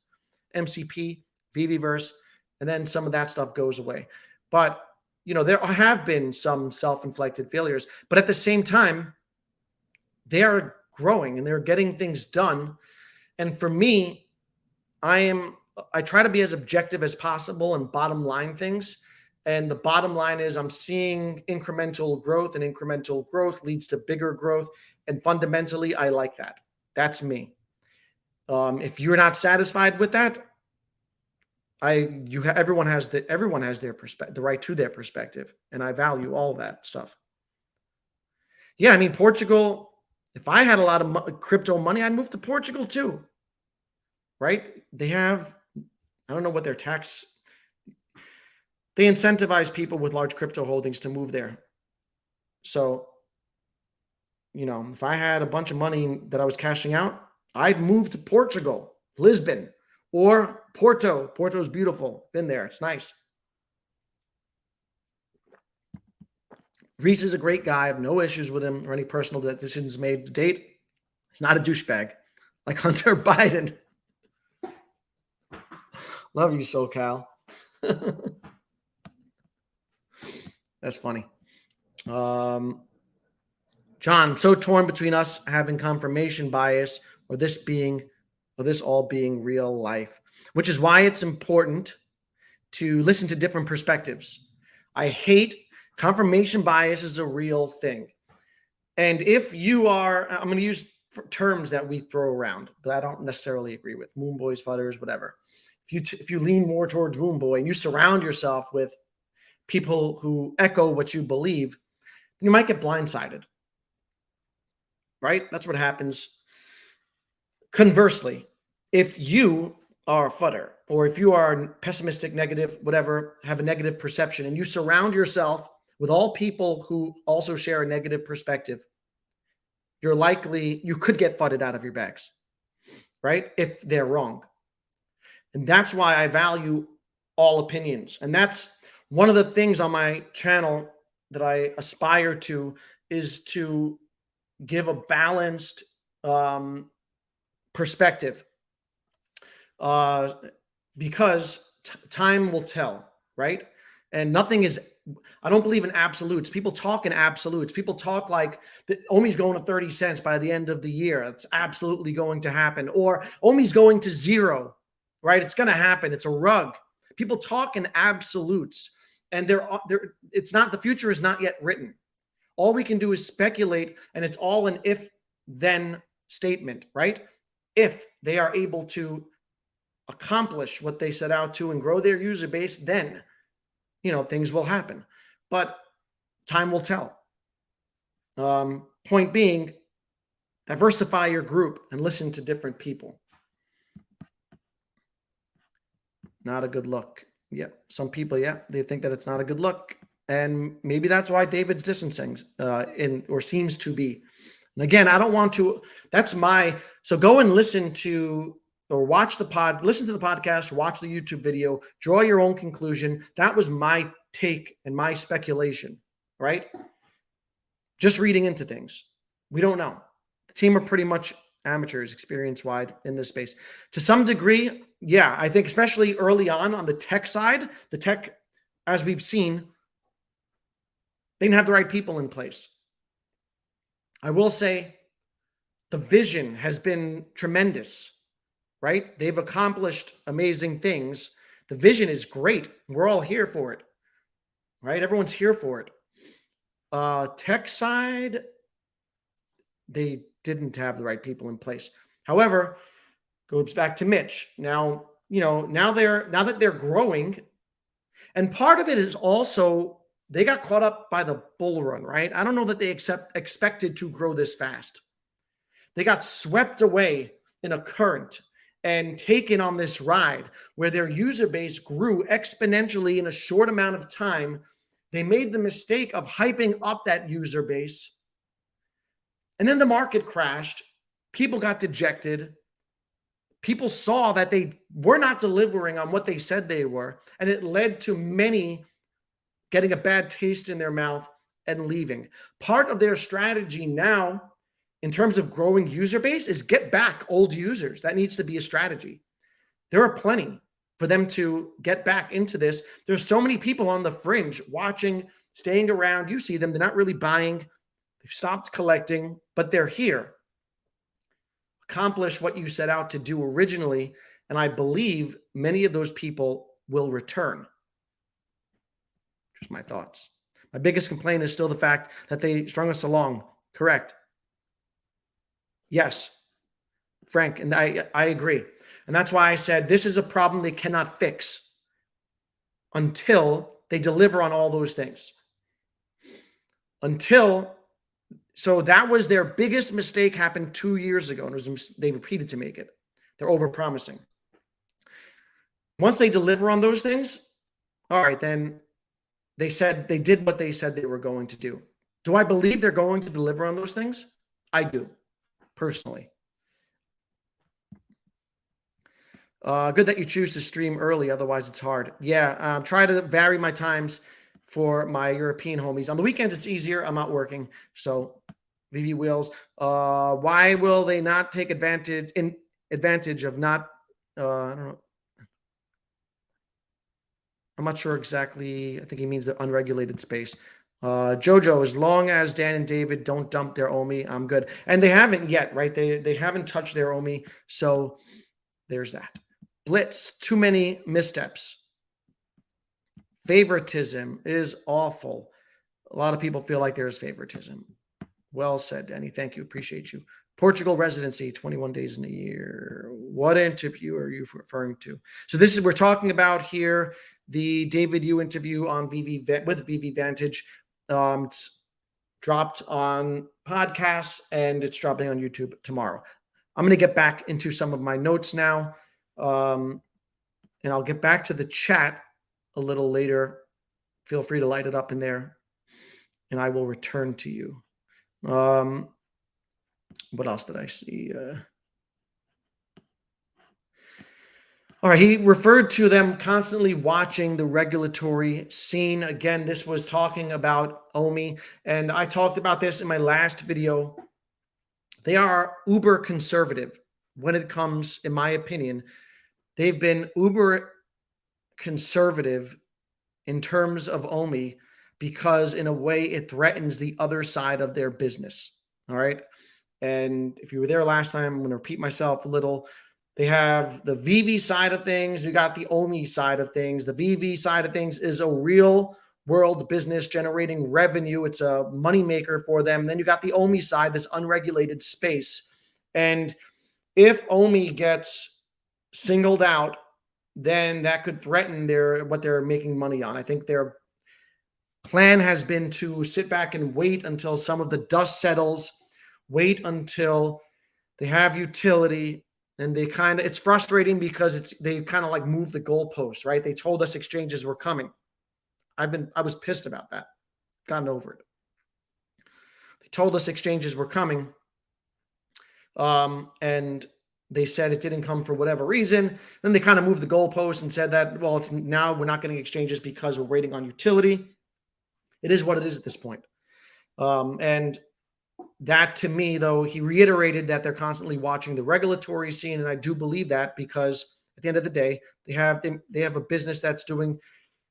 S1: MCP, Viviverse, and then some of that stuff goes away. But, there have been some self-inflicted failures, but at the same time, they are growing and they're getting things done. And for me, I try to be as objective as possible and bottom line things. And the bottom line is I'm seeing incremental growth, and incremental growth leads to bigger growth. And fundamentally, I like that. That's me. If you're not satisfied with that, Everyone has their perspective, the right to their perspective, and I value all that stuff. Yeah, I mean, Portugal, if I had a lot of crypto money, I'd move to Portugal too, right? They have, I don't know what their tax, they incentivize people with large crypto holdings to move there. So, if I had a bunch of money that I was cashing out, I'd move to Portugal, Lisbon, or Porto. Porto's beautiful. Been there. It's nice. Rhys is a great guy. I have no issues with him or any personal decisions made to date. He's not a douchebag like Hunter Biden. Love you, SoCal. That's funny. John, so torn between us having confirmation bias or this all being real life, which is why it's important to listen to different perspectives. I hate confirmation bias is a real thing. And if you are, I'm going to use terms that we throw around, but I don't necessarily agree with. Moon boys, fudders, whatever. If you lean more towards moon boy and you surround yourself with people who echo what you believe, you might get blindsided. Right? That's what happens. Conversely, if you are a fudder, or if you are pessimistic, negative, whatever, have a negative perception, and you surround yourself with all people who also share a negative perspective, you could get fudded out of your bags, right? If they're wrong. And that's why I value all opinions. And that's one of the things on my channel that I aspire to, is to give a balanced perspective, because time will tell, right? And I don't believe in absolutes. People talk in absolutes. People talk like Omi's going to 30 cents by the end of the year. It's absolutely going to happen. Or Omi's going to zero, right? It's going to happen. It's a rug. People talk in absolutes, and the future is not yet written. All we can do is speculate, and it's all an if-then statement, right? If they are able to accomplish what they set out to and grow their user base, then, things will happen. But time will tell. Point being, diversify your group and listen to different people. Not a good look. Yeah, some people, they think that it's not a good look. And maybe that's why David's distancing, or seems to be. And again, I don't want to, so go and listen to, or listen to the podcast, watch the YouTube video, draw your own conclusion. That was my take and my speculation, right? Just reading into things. We don't know. The team are pretty much amateurs, experience-wide in this space. To some degree, yeah, I think especially early on the tech side, as we've seen, they didn't have the right people in place. I will say the vision has been tremendous, right? They've accomplished amazing things. The vision is great. We're all here for it, right? Everyone's here for it. Tech side, they didn't have the right people in place. However, goes back to Mitch. Now that they're growing, and part of it is also they got caught up by the bull run, right? I don't know that they expected to grow this fast. They got swept away in a current and taken on this ride where their user base grew exponentially in a short amount of time. They made the mistake of hyping up that user base, and then the market crashed. People got dejected. People saw that they were not delivering on what they said they were, and it led to many getting a bad taste in their mouth and leaving. Part of their strategy now, in terms of growing user base, is get back old users. That needs to be a strategy. There are plenty for them to get back into this. There's so many people on the fringe watching, staying around. You see them. They're not really buying. They've stopped collecting, but they're here. Accomplish what you set out to do originally, and I believe many of those people will return. Just my thoughts. My biggest complaint is still the fact that they strung us along. Correct. Yes, Frank, and I agree. And that's why I said this is a problem they cannot fix. until they deliver on all those things. So that was their biggest mistake, happened 2 years ago, and they repeated to make it. They're overpromising. Once they deliver on those things, all right, then they did what they said they were going to do. Do I believe they're going to deliver on those things? I do, personally. Good that you choose to stream early, otherwise it's hard. Yeah, try to vary my times for my European homies. On the weekends, it's easier. I'm not working. So, VV Wheels, why will they not take advantage of not, I don't know. I'm not sure exactly. I think he means the unregulated space. Jojo, as long as Dan and David don't dump their Omi, I'm good. And they haven't yet, right? They haven't touched their Omi. So there's that. Blitz, too many missteps. Favoritism is awful. A lot of people feel like there is favoritism. Well said, Danny. Thank you. Appreciate you. Portugal residency, 21 days in a year. What interview are you referring to? So we're talking about here the David Yu interview on with VV Vantage. It's dropped on podcasts and it's dropping on YouTube tomorrow. I'm going to get back into some of my notes now. And I'll get back to the chat a little later. Feel free to light it up in there and I will return to you. What else did I see? All right, he referred to them constantly watching the regulatory scene. Again, this was talking about Omi, and I talked about this in my last video. They are uber conservative when it comes, in my opinion. They've been uber conservative in terms of Omi because in a way it threatens the other side of their business. All right. And if you were there last time, I'm going to repeat myself a little. They have the VV side of things. You got the Omi side of things. The VV side of things is a real world business generating revenue. It's a moneymaker for them. Then you got the Omi side, this unregulated space. And if Omi gets singled out, then that could threaten what they're making money on. I think their plan has been to sit back and wait until some of the dust settles, wait until they have utility. And it's frustrating because they kind of like move the goalposts, right? They told us exchanges were coming. I was pissed about that. Gotten over it. They told us exchanges were coming. And they said it didn't come for whatever reason. Then they kind of moved the goalposts and said that, well, it's now we're not getting exchanges because we're waiting on utility. It is what it is at this point. And that to me, though, he reiterated that they're constantly watching the regulatory scene. And I do believe that because at the end of the day, they have a business that's doing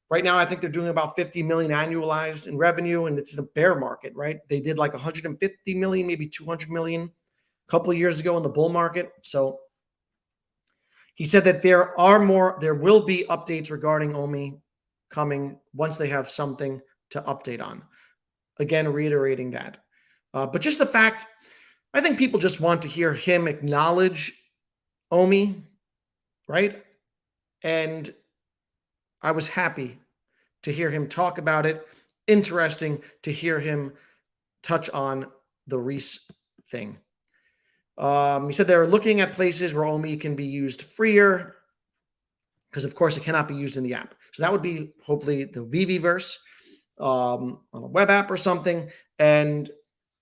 S1: right now. I think they're doing about 50 million annualized in revenue, and it's in a bear market, right? They did like 150 million, maybe 200 million a couple of years ago in the bull market. So he said that there will be updates regarding Omi coming once they have something to update on. Again, reiterating that. But just the fact, I think people just want to hear him acknowledge Omi, right? And I was happy to hear him talk about it. Interesting to hear him touch on the Rhys thing. He said they're looking at places where Omi can be used freer because, of course, it cannot be used in the app. So that would be hopefully the VVverse on a web app or something. And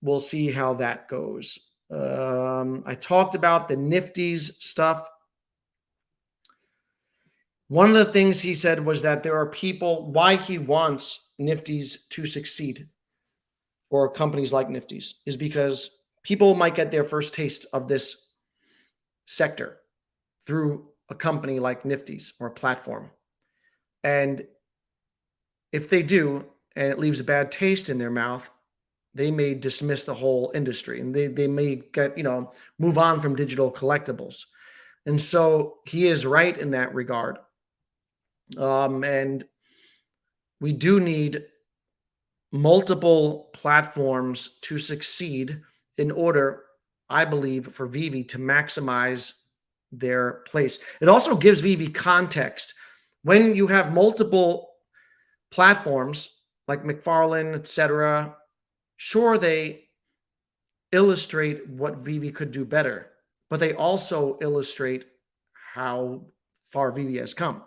S1: we'll see how that goes. I talked about the Nifty's stuff. One of the things he said was that there are people, why he wants Nifty's to succeed, or companies like Nifty's, is because people might get their first taste of this sector through a company like Nifty's or a platform. And if they do, and it leaves a bad taste in their mouth, they may dismiss the whole industry and they may get, move on from digital collectibles. And so he is right in that regard. And we do need multiple platforms to succeed in order, I believe, for VV to maximize their place. It also gives VV context. When you have multiple platforms like McFarlane, etc., sure, they illustrate what Vivi could do better, but they also illustrate how far Vivi has come,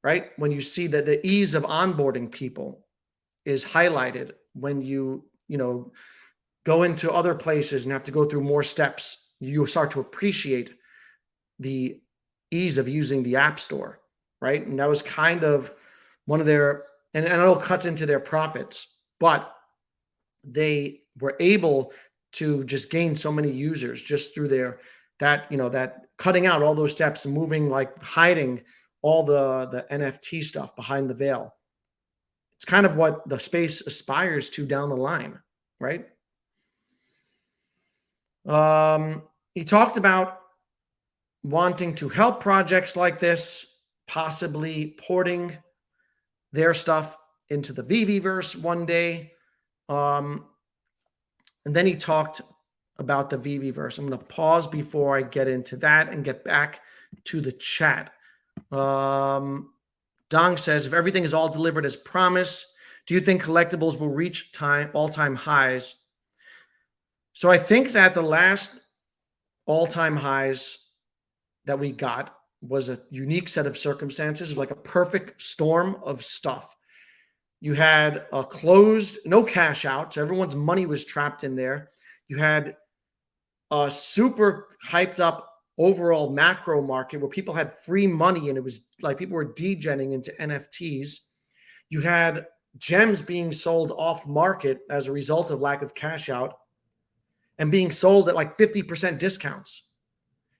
S1: right? When you see that the ease of onboarding people is highlighted when you go into other places and have to go through more steps, you start to appreciate the ease of using the App Store, right? And that was kind of one of their, and I know it cuts into their profits, but they were able to just gain so many users just through that cutting out all those steps and moving, like hiding all the NFT stuff behind the veil. It's kind of what the space aspires to down the line, right? He talked about wanting to help projects like this, possibly porting their stuff into the Viviverse one day. And then he talked about the Viviverse. I'm going to pause before I get into that and get back to the chat. Dong says, if everything is all delivered as promised, do you think collectibles will reach all-time highs? So I think that the last all-time highs that we got was a unique set of circumstances, like a perfect storm of stuff. You had a closed, no cash out, so everyone's money was trapped in there. You had a super hyped up overall macro market where people had free money and it was like people were degenning into NFTs. You had gems being sold off market as a result of lack of cash out and being sold at like 50% discounts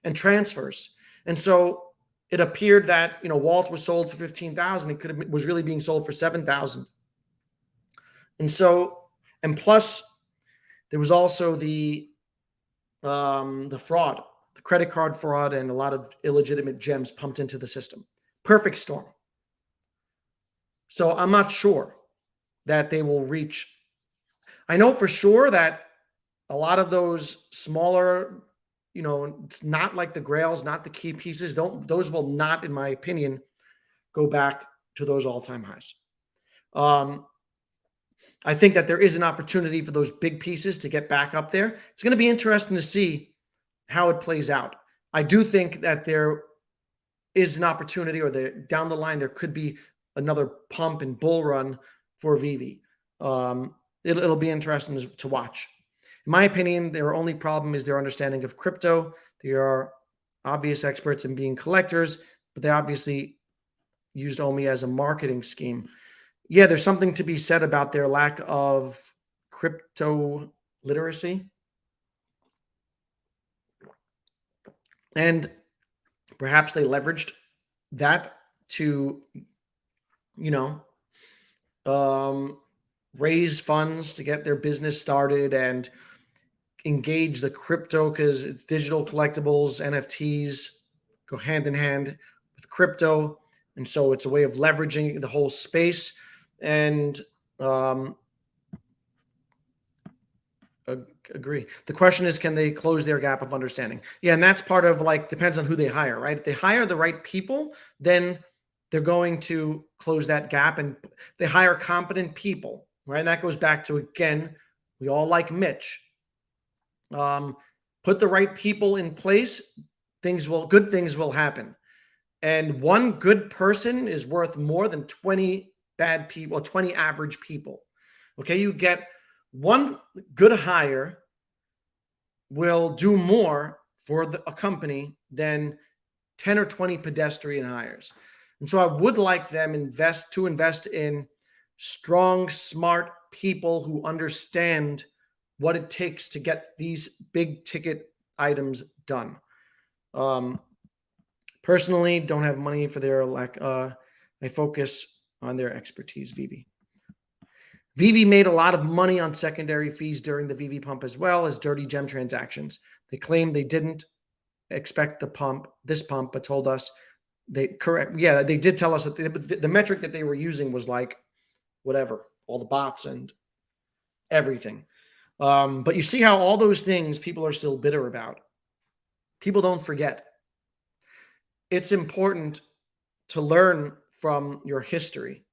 S1: and transfers. And so it appeared that, Walt was sold for 15,000. It was really being sold for 7,000. And so, and plus there was also the fraud, the credit card fraud, and a lot of illegitimate gems pumped into the system. Perfect storm. So I'm not sure that they will reach. I know for sure that a lot of those smaller, it's not like the grails, not the key pieces. Those will not, in my opinion, go back to those all-time highs. I think that there is an opportunity for those big pieces to get back up there. It's going to be interesting to see how it plays out. I do think that there is an opportunity, or down the line, there could be another pump and bull run for Vivi. It'll be interesting to watch. In my opinion, their only problem is their understanding of crypto. They are obvious experts in being collectors, but they obviously used OMI as a marketing scheme. Yeah, there's something to be said about their lack of crypto literacy. And perhaps they leveraged that to, raise funds to get their business started and engage the crypto, because it's digital collectibles, NFTs go hand in hand with crypto. And so it's a way of leveraging the whole space. And agree. The question is, can they close their gap of understanding? Yeah, and that's part of, depends on who they hire, right? If they hire the right people, then they're going to close that gap, and they hire competent people, right? And that goes back to, again, we all like Mitch. Put the right people in place, good things will happen. And one good person is worth more than 20 bad people, or 20 average people. Okay, you get one good hire will do more for a company than 10 or 20 pedestrian hires. And so I would like them to invest in strong, smart people who understand what it takes to get these big ticket items done. Personally, don't have money for their I focus on their expertise, Vivi. Vivi made a lot of money on secondary fees during the Vivi pump, as well as dirty gem transactions. They claimed they didn't expect this pump, but told us they did tell us that the metric that they were using was like whatever, all the bots and everything. But you see how all those things people are still bitter about. People don't forget. It's important to learn from your history.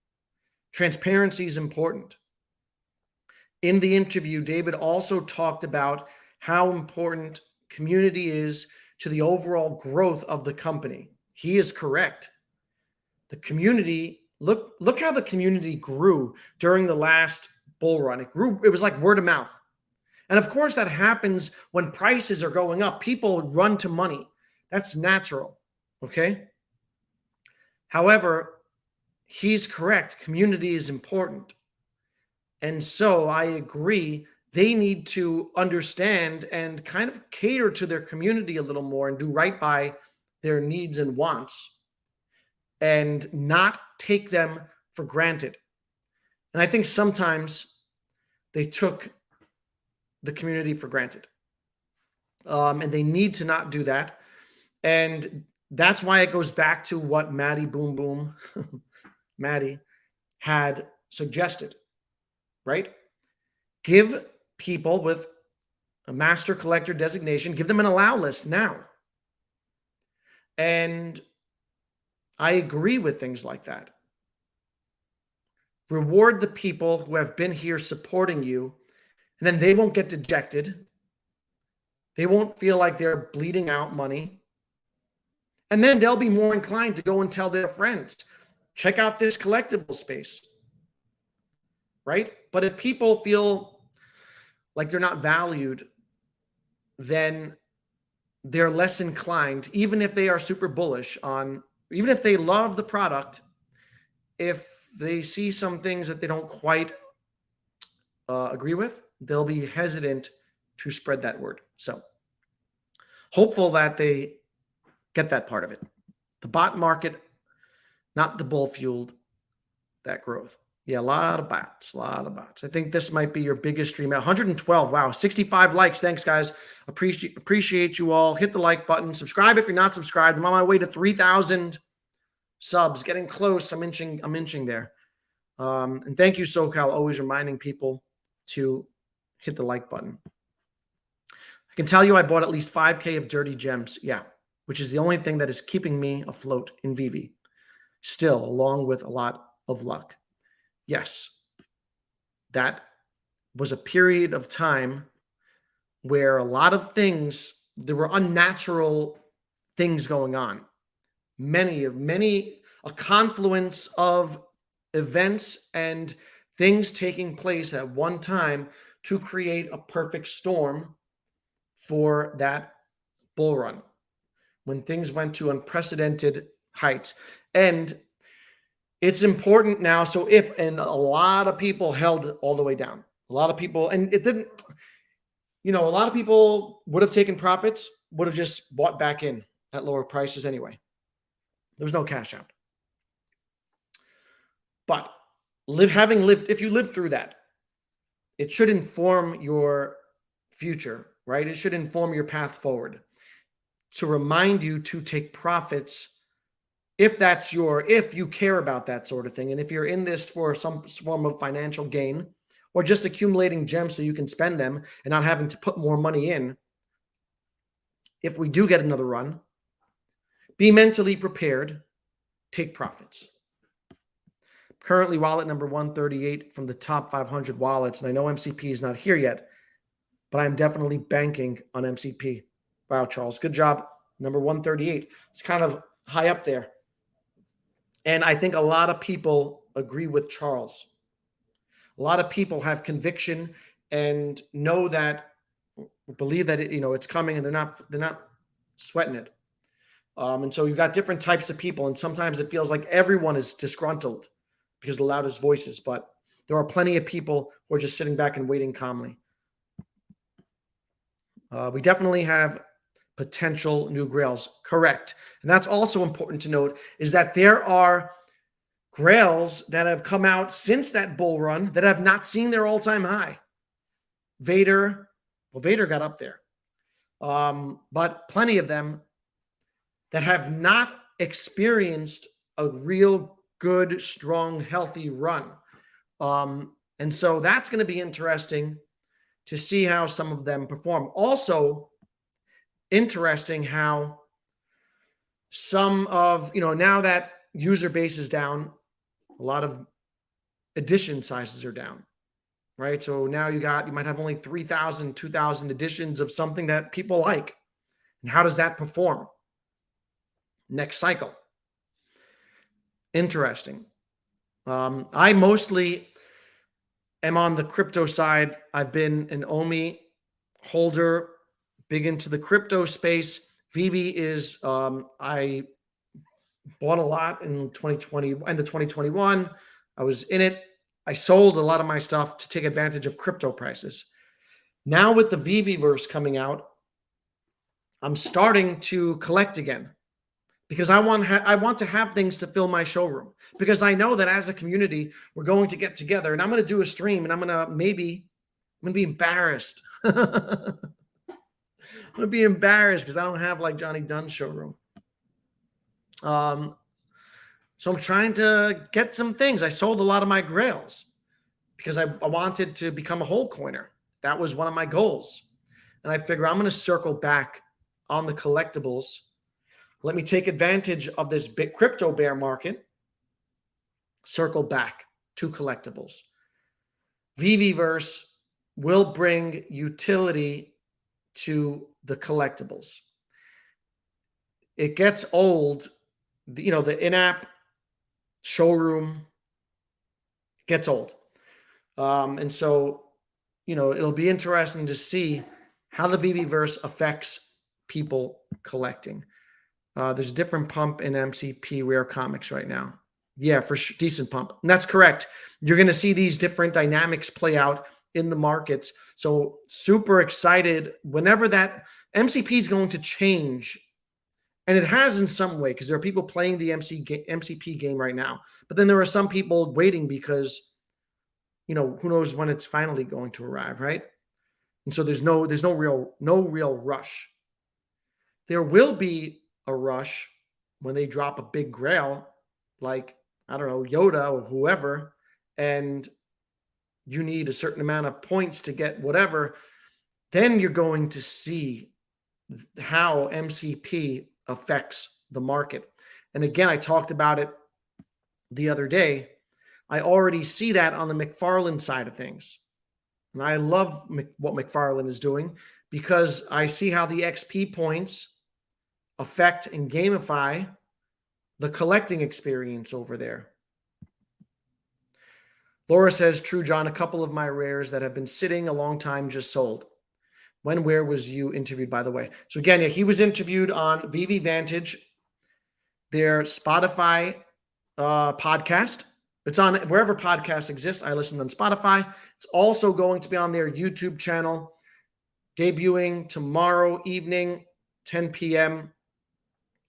S1: Transparency is important. In the interview, David also talked about how important community is to the overall growth of the company. He is correct. The community, look how the community grew during the last bull run. It was like word of mouth. And of course, that happens when prices are going up. People run to money. That's natural. Okay. However, he's correct. Community is important. And so I agree. They need to understand and kind of cater to their community a little more and do right by their needs and wants and not take them for granted. And I think sometimes they took the community for granted. And they need to not do that. And that's why it goes back to what Maddie Boom Boom, Maddie, had suggested, right? Give people with a master collector designation, give them an allow list now. And I agree with things like that. Reward the people who have been here supporting you, and then they won't get dejected. They won't feel like they're bleeding out money. And then they'll be more inclined to go and tell their friends, check out this collectible space, right? But if people feel like they're not valued, then they're less inclined, even if they are super bullish on, even if they love the product, if they see some things that they don't quite agree with, they'll be hesitant to spread that word. So hopeful that they get that part of it. The bot market, not the bull fueled that growth. Yeah, a lot of bots. I think this might be your biggest stream. 112. Wow, 65 likes. Thanks, guys. Appreciate you all. Hit the like button. Subscribe if you're not subscribed. I'm on my way to 3,000 subs. Getting close. I'm inching there. And thank you, SoCal, always reminding people to hit the like button. I can tell you I bought at least 5K of dirty gems. Yeah, which is the only thing that is keeping me afloat in VV. Still, along with a lot of luck. Yes, that was a period of time where a lot of things, there were unnatural things going on. A confluence of events and things taking place at one time to create a perfect storm for that bull run when things went to unprecedented heights. And it's important now. So and a lot of people held all the way down, a lot of people, and it didn't, a lot of people would have taken profits, would have just bought back in at lower prices anyway. There was no cash out. But if you lived through that, it should inform your future, right? It should inform your path forward to remind you to take profits if you care about that sort of thing. And if you're in this for some form of financial gain or just accumulating gems so you can spend them and not having to put more money in, if we do get another run, be mentally prepared, take profits. Currently wallet number 138 from the top 500 wallets. And I know MCP is not here yet, but I'm definitely banking on MCP. Wow, Charles, good job. Number 138. It's kind of high up there. And I think a lot of people agree with Charles. A lot of people have conviction and believe that it's coming, and they're not sweating it. And so you've got different types of people, and sometimes it feels like everyone is disgruntled because of the loudest voices, but there are plenty of people who are just sitting back and waiting calmly. We definitely have potential new grails. Correct. And that's also important to note, is that there are grails that have come out since that bull run that have not seen their all-time high. Vader got up there. But plenty of them that have not experienced a real good, strong, healthy run. And so that's going to be interesting to see how some of them perform. Also, interesting how some of, now that user base is down, a lot of edition sizes are down, right? So now you might have only 3,000, 2,000 editions of something that people like. And how does that perform next cycle? Interesting. I mostly am on the crypto side. I've been an OMI holder, big into the crypto space. Vivi is, I bought a lot in 2020, end of 2021. I was in it. I sold a lot of my stuff to take advantage of crypto prices. Now with the Viviverse coming out, I'm starting to collect again because I want to have things to fill my showroom, because I know that as a community we're going to get together and I'm going to do a stream and I'm going to be embarrassed. I'm going to be embarrassed because I don't have like Johnny Dunn's showroom. So I'm trying to get some things. I sold a lot of my grails because I wanted to become a whole coiner. That was one of my goals. And I figure I'm going to circle back on the collectibles. Let me take advantage of this big crypto bear market. Circle back to collectibles. Viviverse will bring utility to the collectibles. It gets old, the in-app showroom gets old. And so, it'll be interesting to see how the Viviverse affects people collecting. There's a different pump in MCP Rare Comics right now. Yeah, decent pump. And that's correct. You're going to see these different dynamics play out in the markets. So super excited whenever that MCP is going to change. And it has in some way, because there are people playing the MCP game right now. But then there are some people waiting because, who knows when it's finally going to arrive, right? And so there's no real rush. There will be a rush when they drop a big grail, like, I don't know, Yoda or whoever, and you need a certain amount of points to get whatever. Then you're going to see how MCP affects the market. And again, I talked about it the other day. I already see that on the McFarlane side of things. And I love what McFarlane is doing because I see how the XP points affect and gamify the collecting experience over there. Laura says, true, John, a couple of my rares that have been sitting a long time just sold. Where was you interviewed, by the way? So again, yeah, he was interviewed on VV Vantage, their Spotify podcast. It's on wherever podcasts exist. I listen on Spotify. It's also going to be on their YouTube channel, debuting tomorrow evening, 10 p.m.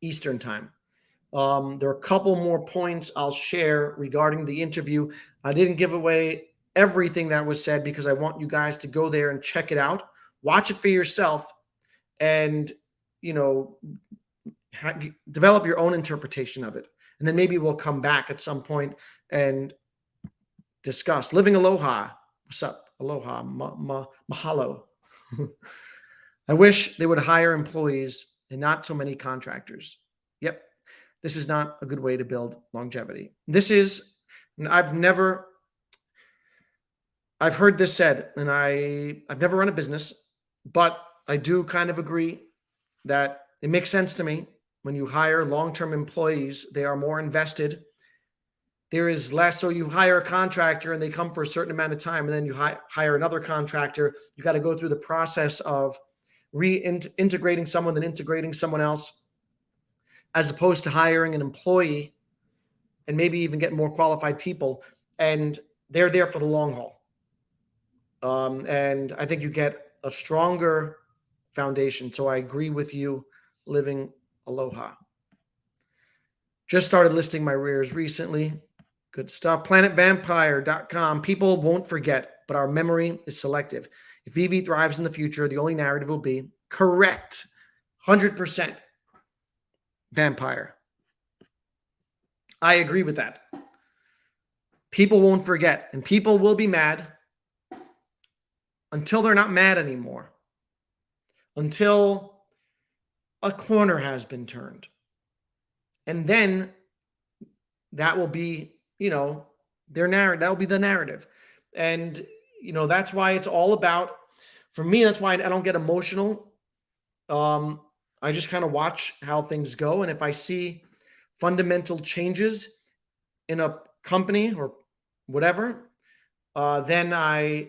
S1: Eastern time. There are a couple more points I'll share regarding the interview. I didn't give away everything that was said because I want you guys to go there and check it out. Watch it for yourself and, develop your own interpretation of it. And then maybe we'll come back at some point and discuss. Living Aloha. What's up? Aloha. Mahalo. I wish they would hire employees and not so many contractors. Yep. This is not a good way to build longevity. I've heard this said, and I've never run a business, but I do kind of agree that it makes sense to me. When you hire long-term employees, they are more invested. There is less. So you hire a contractor and they come for a certain amount of time, and then you hire another contractor. You got to go through the process of integrating someone, then integrating someone else, as opposed to hiring an employee and maybe even getting more qualified people. And they're there for the long haul. And I think you get a stronger foundation. So I agree with you, Living Aloha. Just started listing my rares recently. Good stuff. PlanetVampire.com. People won't forget, but our memory is selective. If VV thrives in the future, the only narrative will be correct. 100% vampire. I agree with that. People won't forget, and people will be mad until they're not mad anymore. Until a corner has been turned. And then that will be, That'll be the narrative. And, that's why it's all about, for me, that's why I don't get emotional. I just kind of watch how things go. And if I see fundamental changes in a company or whatever, then I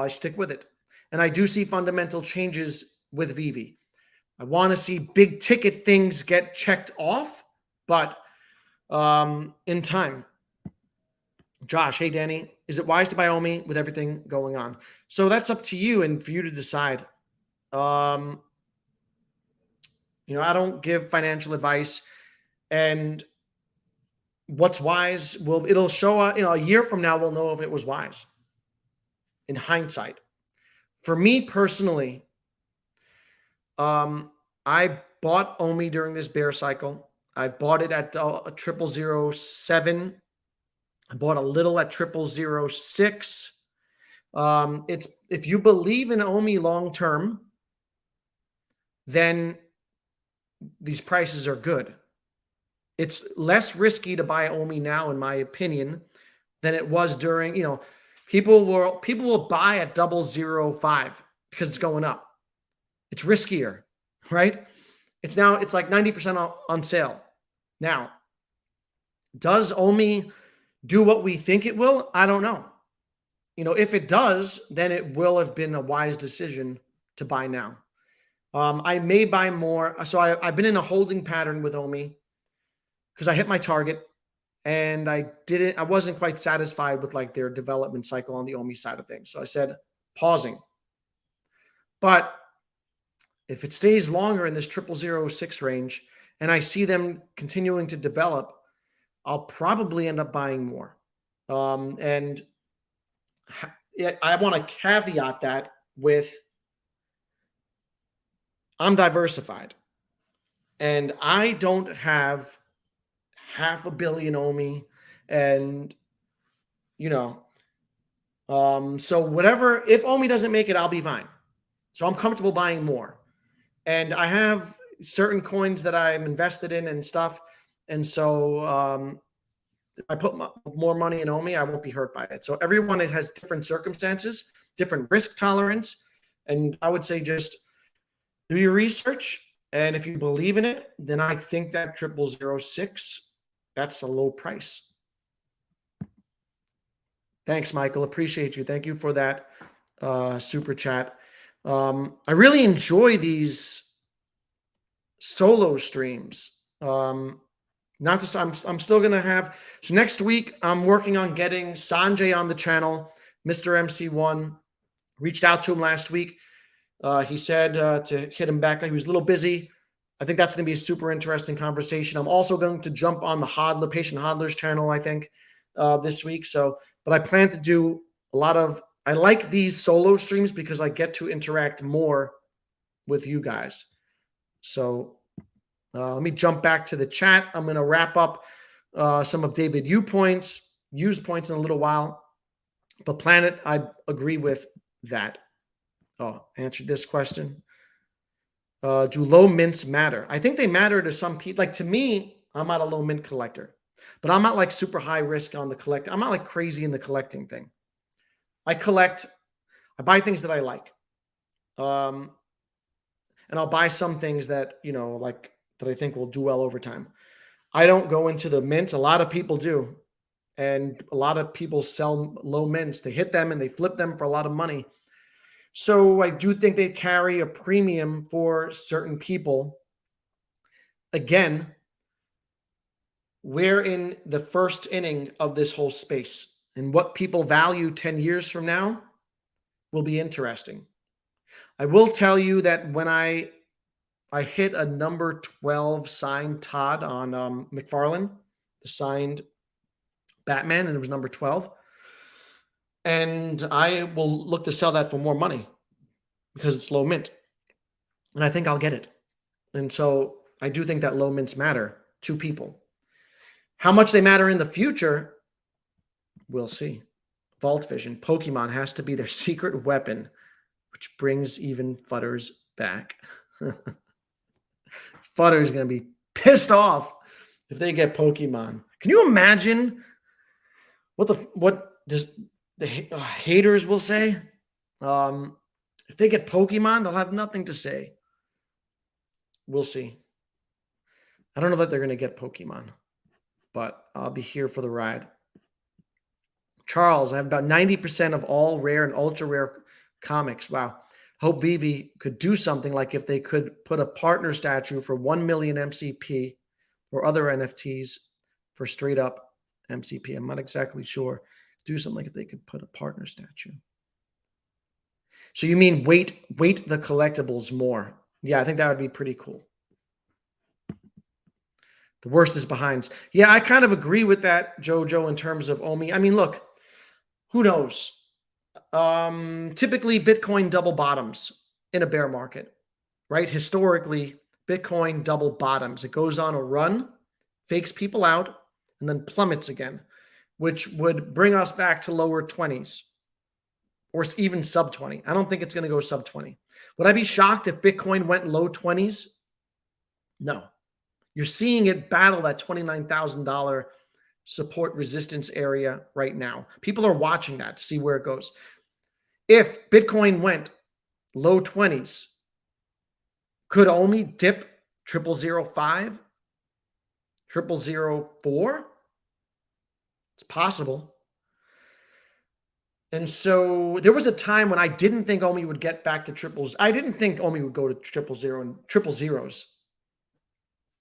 S1: stick with it. And I do see fundamental changes with Vivi. I want to see big ticket things get checked off, but in time. Josh, hey Danny, is it wise to buy Omi with everything going on? So that's up to you and for you to decide. I don't give financial advice, and what's wise it'll show up. A year from now we'll know if it was wise. In hindsight, for me personally, I bought Omi during this bear cycle. I've bought it at 0007. I bought a little at 0006. It's if you believe in Omi long term, then these prices are good. It's less risky to buy Omi now, in my opinion, than it was during. People will buy at 005 because it's going up. It's riskier, right? It's like 90% on sale. Now, does Omi do what we think it will? I don't know. If it does, then it will have been a wise decision to buy now. I may buy more. So I've been in a holding pattern with Omi because I hit my target and I wasn't quite satisfied with like their development cycle on the Omi side of things. So I said, pausing. But if it stays longer in this 0006 range and I see them continuing to develop, I'll probably end up buying more. And I want to caveat that with I'm diversified and I don't have $500 million Omi and, so whatever, if Omi doesn't make it, I'll be fine. So I'm comfortable buying more. And I have certain coins that I'm invested in and stuff. And so if I put more money in Omi, I won't be hurt by it. So everyone has different circumstances, different risk tolerance. And I would say just do your research. And if you believe in it, then I think that 0006, that's a low price. Thanks, Michael. Appreciate you. Thank you for that super chat. I really enjoy these solo streams. I'm still going to have, so next week I'm working on getting Sanjay on the channel, Mr. MC1. Reached out to him last week. He said to hit him back. He was a little busy. I think that's going to be a super interesting conversation. I'm also going to jump on the Patient Hodler's channel, I think, this week. But I plan to do I like these solo streams because I get to interact more with you guys. So let me jump back to the chat. I'm going to wrap up some of David U's points in a little while. But Planet, I agree with that. Answered this question. Do low mints matter? I think they matter to some people. Like to me, I'm not a low mint collector, but I'm not like super high risk on the collect. I'm not like crazy in the collecting thing. I buy things that I like. And I'll buy some things that, like that I think will do well over time. I don't go into the mints. A lot of people do. And a lot of people sell low mints. They hit them and they flip them for a lot of money. So I do think they carry a premium for certain people. Again, we're in the first inning of this whole space. And what people value 10 years from now will be interesting. I will tell you that when I hit a number 12 signed Todd on McFarlane, the signed Batman, and it was number 12. And I will look to sell that for more money because it's low mint. And I think I'll get it. And so I do think that low mints matter to people. How much they matter in the future, we'll see. Vault Vision, Pokemon has to be their secret weapon, which brings even Futters back. Futter is going to be pissed off if they get Pokemon. Can you imagine what does the haters will say? If they get Pokemon, they'll have nothing to say. We'll see. I don't know that they're going to get Pokemon, but I'll be here for the ride. Charles, I have about 90% of all rare and ultra rare comics. Wow. Hope Vivi could do something like if they could put a partner statue for 1 million MCP or other NFTs for straight up MCP. I'm not exactly sure. Do something like if they could put a partner statue. So you mean weight the collectibles more? Yeah, I think that would be pretty cool. The worst is behinds. Yeah, I kind of agree with that, Jojo, in terms of Omi. I mean, look, who knows? Typically, Bitcoin double bottoms in a bear market, right? Historically, Bitcoin double bottoms. It goes on a run, fakes people out, and then plummets again, which would bring us back to lower 20s or even sub 20. I don't think it's going to go sub 20. Would I be shocked if Bitcoin went low 20s? No. You're seeing it battle that $29,000 support resistance area right now. People are watching that to see where it goes. If Bitcoin went low 20s, could Omi dip 0005, 0004? It's possible. And so there was a time when I didn't think Omi would get back to triples. I didn't think Omi would go to 000 and triple zeros,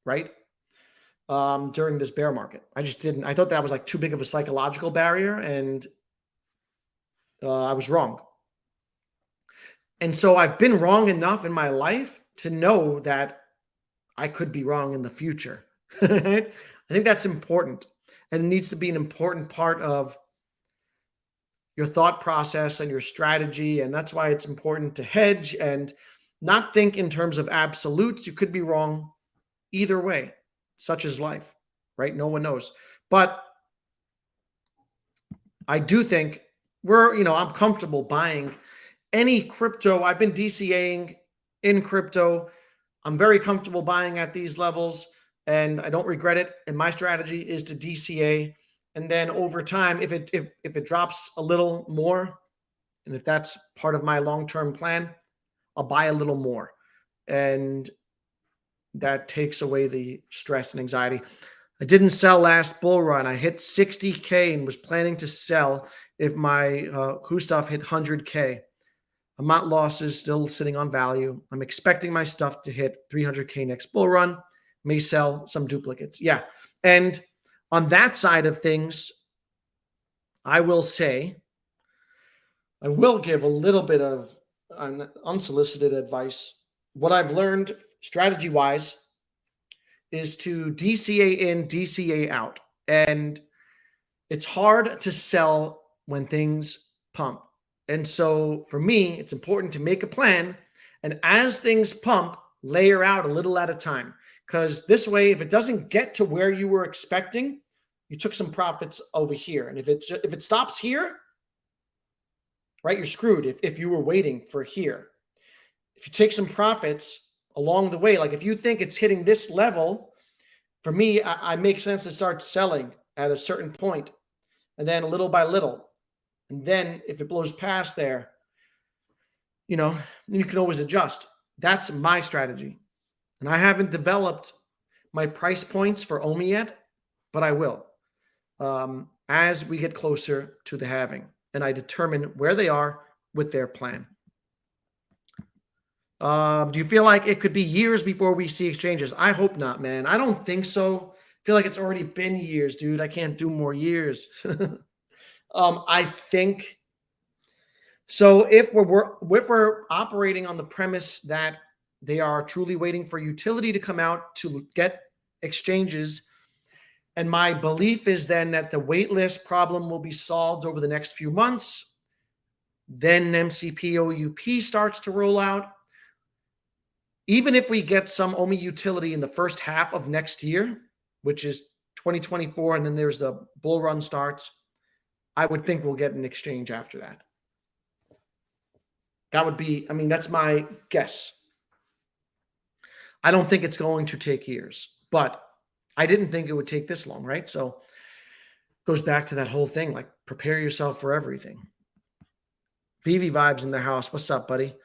S1: right? During this bear market. I just didn't. I thought that was like too big of a psychological barrier, and I was wrong. And so I've been wrong enough in my life to know that I could be wrong in the future. I think that's important, and it needs to be an important part of your thought process and your strategy. And that's why it's important to hedge and not think in terms of absolutes. You could be wrong either way. Such is life, right? No one knows. But I do think I'm comfortable buying any crypto. I've been DCAing in crypto. I'm very comfortable buying at these levels, and I don't regret it. And my strategy is to DCA. And then over time, if it drops a little more, and if that's part of my long-term plan, I'll buy a little more. And that takes away the stress and anxiety. I didn't sell last bull run. I hit 60K and was planning to sell if my Who stuff hit 100K. Amount losses still sitting on value. I'm expecting my stuff to hit 300K next bull run. May sell some duplicates. Yeah. And on that side of things, I will say, I will give a little bit of unsolicited advice. What I've learned strategy-wise is to DCA in, DCA out. And it's hard to sell when things pump. And so for me, it's important to make a plan. And as things pump, layer out a little at a time. Because this way, if it doesn't get to where you were expecting, you took some profits over here. And if it stops here, right, you're screwed if you were waiting for here. If you take some profits along the way, like if you think it's hitting this level, for me, I make sense to start selling at a certain point, and then little by little. And then if it blows past there, you can always adjust. That's my strategy. And I haven't developed my price points for Omi yet, but I will as we get closer to the halving and I determine where they are with their plan. Do you feel like it could be years before we see exchanges? I hope not, man. I don't think so. I feel like it's already been years, dude. I can't do more years. I think so. If we're operating on the premise that they are truly waiting for utility to come out to get exchanges, and my belief is then that the waitlist problem will be solved over the next few months. Then MCP OUP starts to roll out. Even if we get some OMI utility in the first half of next year, which is 2024, and then there's the bull run starts, I would think we'll get an exchange after that. That would be, that's my guess. I don't think it's going to take years, but I didn't think it would take this long, right? So Goes back to that whole thing, like prepare yourself for everything. Vivi vibes in the house. What's up, buddy?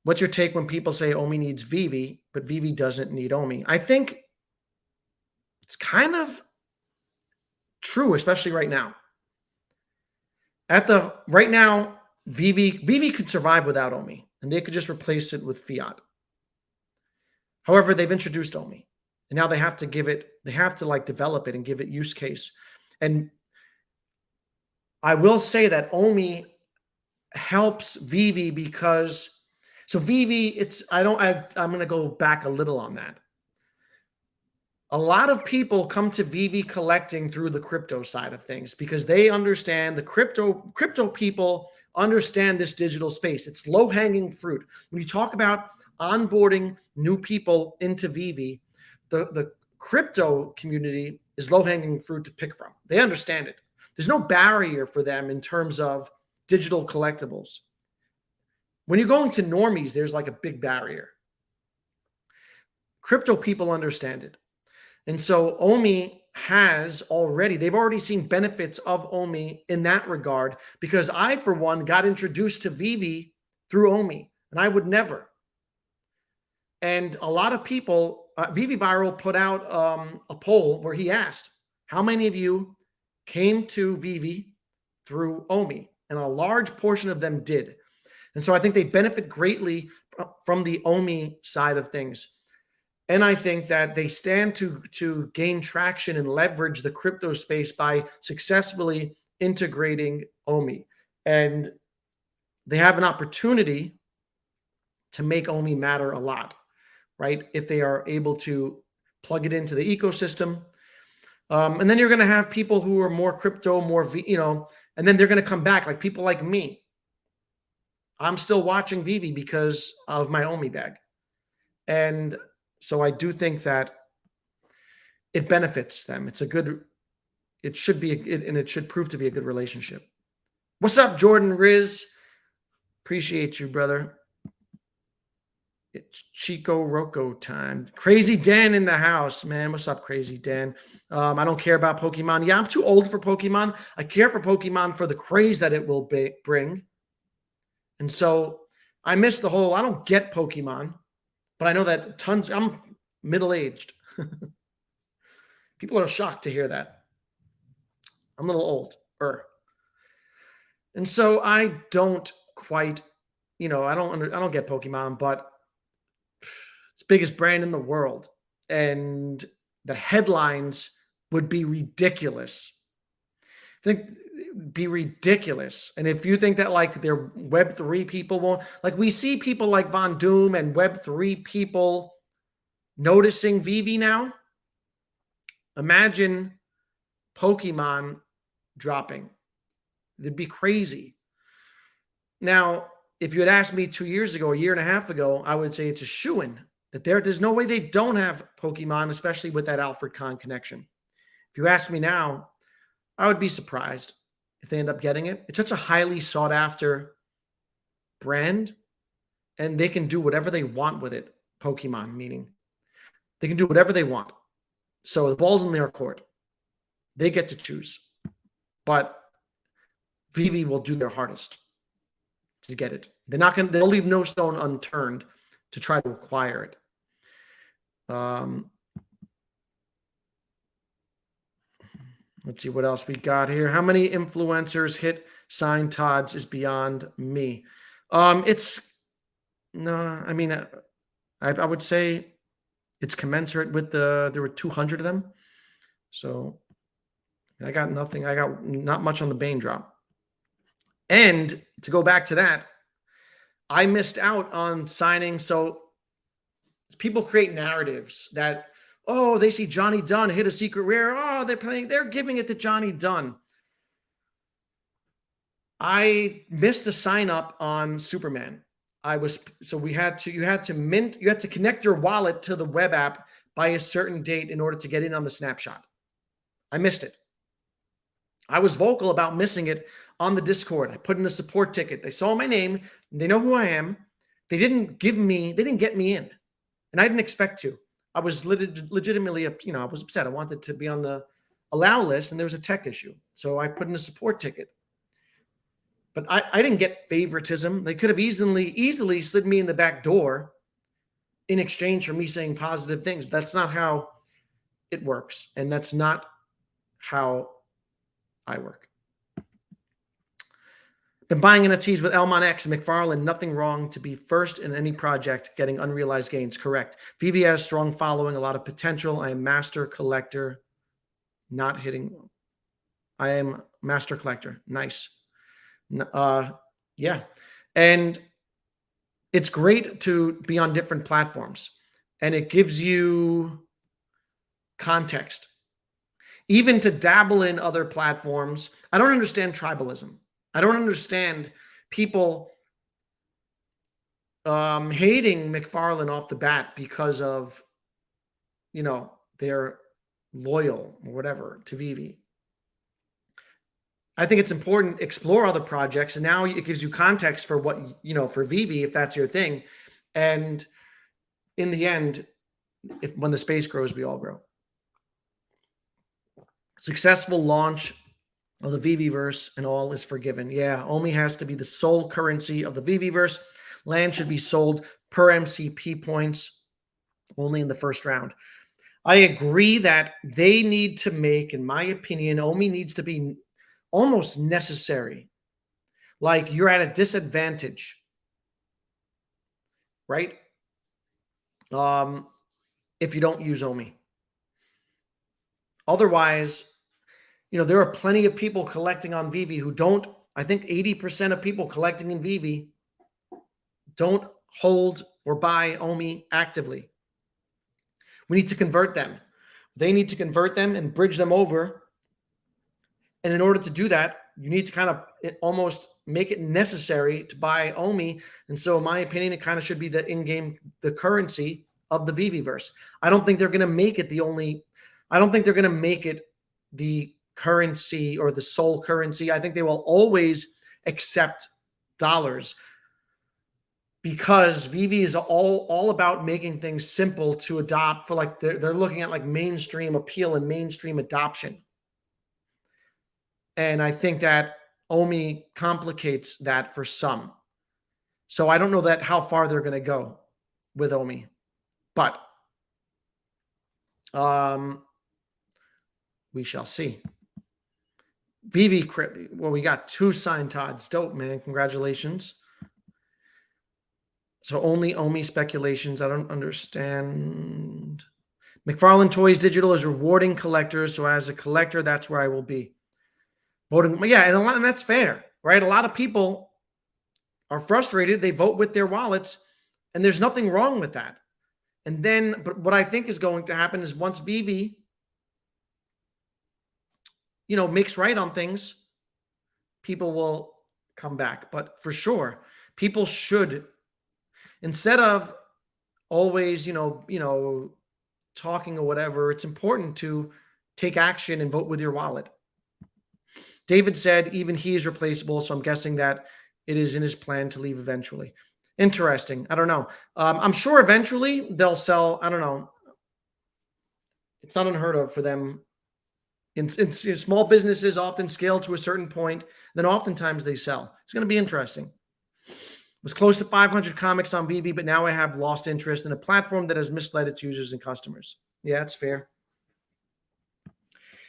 S1: What's your take when people say Omi needs Vivi, but Vivi doesn't need Omi? I think it's kind of true, especially right now. Right now, Vivi could survive without Omi, and they could just replace it with Fiat. However, they've introduced Omi, and now they have to like develop it and give it use case. And I will say that Omi helps Vivi because Vivi, I'm going to go back a little on that. A lot of people come to Vivi collecting through the crypto side of things because they understand the crypto people understand this digital space. It's low-hanging fruit. When you talk about onboarding new people into Vivi, the crypto community is low-hanging fruit to pick from. They understand it. There's no barrier for them in terms of digital collectibles. When you're going to normies, there's like a big barrier. Crypto people understand it. And so Omi they've already seen benefits of Omi in that regard, because I, for one, got introduced to Vivi through Omi, and I would never. And a lot of people, Vivi Viral put out a poll where he asked, how many of you came to Vivi through Omi? And a large portion of them did. And so I think they benefit greatly from the Omi side of things. And I think that they stand to gain traction and leverage the crypto space by successfully integrating Omi. And they have an opportunity to make Omi matter a lot, right? If they are able to plug it into the ecosystem. And then you're going to have people who are more crypto, and then they're going to come back, like people like me. I'm still watching Vivi because of my Omi bag. And so I do think that it benefits them. It should prove to be a good relationship. What's up, Jordan Rhys? Appreciate you, brother. It's Chico Rocco time. Crazy Dan in the house, man. What's up, Crazy Dan? I don't care about Pokemon. Yeah, I'm too old for Pokemon. I care for Pokemon for the craze that it will bring. And so I miss I don't get Pokemon. But I know that I'm middle-aged. People are shocked to hear that. I'm a little older. And so I don't quite, I don't get Pokemon, but it's the biggest brand in the world. And the headlines would be ridiculous. I think be ridiculous. And if you think that like their Web3 people won't, like we see people like Von Doom and Web3 people noticing Vivi now, imagine Pokemon dropping. It'd be crazy. Now, if you had asked me 2 years ago, a year and a half ago, I would say it's a shoo-in that there's no way they don't have Pokemon, especially with that Alfred Kahn connection. If you ask me now, I would be surprised if they end up getting it. It's such a highly sought after brand, and they can do whatever they want with it. Pokemon, meaning they can do whatever they want. So the ball's in their court. They get to choose. But Vivi will do their hardest to get it. They'll leave no stone unturned to try to acquire it. Let's see what else we got here. How many influencers hit sign Todd's is beyond me. I would say it's commensurate with there were 200 of them. So I got nothing. I got not much on the Bane drop. And to go back to that, I missed out on signing. So people create narratives that, oh, they see Johnny Dunn hit a secret rare. Oh, they're giving it to Johnny Dunn. I missed a sign up on Superman. You had to connect your wallet to the web app by a certain date in order to get in on the snapshot. I missed it. I was vocal about missing it on the Discord. I put in a support ticket. They saw my name. They know who I am. They didn't get me in. And I didn't expect to. I was legitimately, I was upset. I wanted to be on the allow list, and there was a tech issue. So I put in a support ticket. But I didn't get favoritism. They could have easily slid me in the back door in exchange for me saying positive things. That's not how it works. And that's not how I work. Been buying NFTs with Elmon X and McFarlane. Nothing wrong to be first in any project, getting unrealized gains. Correct. VV has strong following, a lot of potential. I am master collector, not hitting. I am master collector. Nice. Yeah. And it's great to be on different platforms, and it gives you context. Even to dabble in other platforms. I don't understand tribalism. I don't understand people hating McFarlane off the bat because of, they're loyal or whatever to Vivi. I think it's important to explore other projects, and now it gives you context for what, for Vivi, if that's your thing. And in the end, when the space grows, we all grow. Successful launch of the VV-verse and all is forgiven. Yeah, OMI has to be the sole currency of the VV-verse. Land should be sold per MCP points only in the first round. I agree that they need to make, in my opinion, OMI needs to be almost necessary. Like you're at a disadvantage, right? If you don't use OMI. Otherwise, there are plenty of people collecting on Vivi who don't. I think 80% of people collecting in Vivi don't hold or buy OMI actively. We need to convert them. They need to convert them and bridge them over. And in order to do that, you need to kind of almost make it necessary to buy OMI. And so in my opinion, it kind of should be the in-game, the currency of the Vivi-verse. I don't think they're going to make it the currency or the sole currency. I think they will always accept dollars because Vivi is all about making things simple to adopt. For like they're looking at like mainstream appeal and mainstream adoption. And I think that OMI complicates that for some. So I don't know how far they're going to go with OMI, but we shall see. Vivi, well, we got 2 signed Todds. Dope, man. Congratulations. So only OMI speculations. I don't understand. McFarlane Toys Digital is rewarding collectors. So as a collector, that's where I will be. Voting. Yeah, and that's fair, right? A lot of people are frustrated. They vote with their wallets, and there's nothing wrong with that. And then, but what I think is going to happen is once Vivi makes right on things, people will come back. But for sure, people should, instead of always, talking or whatever, it's important to take action and vote with your wallet. David said even he is replaceable, so I'm guessing that it is in his plan to leave eventually. Interesting. I don't know. I'm sure eventually they'll sell. I don't know. It's not unheard of for them. In small businesses often scale to a certain point, then oftentimes they sell. It's going to be interesting. Was close to 500 comics on Vivi, but now I have lost interest in a platform that has misled its users and customers. Yeah, that's fair.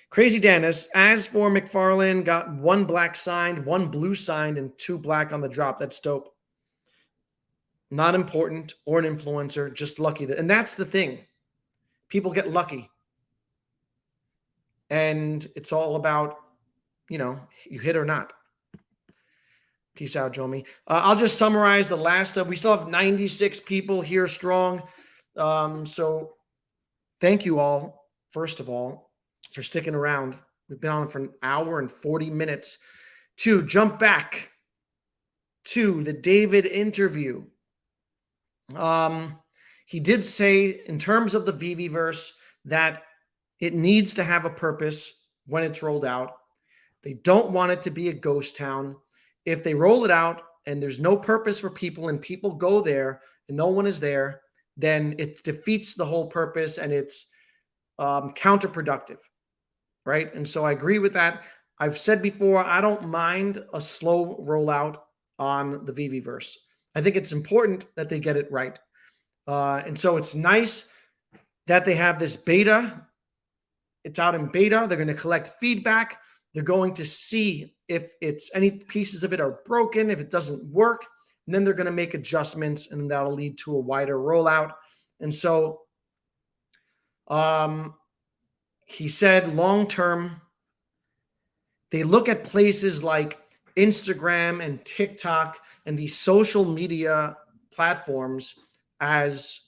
S1: Crazy Dan, as for McFarlane, got 1 black signed, 1 blue signed, and 2 black on the drop. That's dope. Not important or an influencer, just lucky. And that's the thing. People get lucky. And it's all about, you hit or not. Peace out, Jomi. I'll just summarize the last of, we still have 96 people here strong. So thank you all, first of all, for sticking around. We've been on for an hour and 40 minutes. To jump back to the David interview. He did say in terms of the Vivi-verse that it needs to have a purpose when it's rolled out. They don't want it to be a ghost town. If they roll it out and there's no purpose for people and people go there and no one is there, then it defeats the whole purpose and it's counterproductive, right? And so I agree with that. I've said before, I don't mind a slow rollout on the VV-verse. I think it's important that they get it right. And so it's nice that they have this beta. It's out in beta. They're going to collect feedback. They're going to see if it's any pieces of it are broken, if it doesn't work, and then they're going to make adjustments, and that'll lead to a wider rollout. And so he said long term, they look at places like Instagram and TikTok and these social media platforms as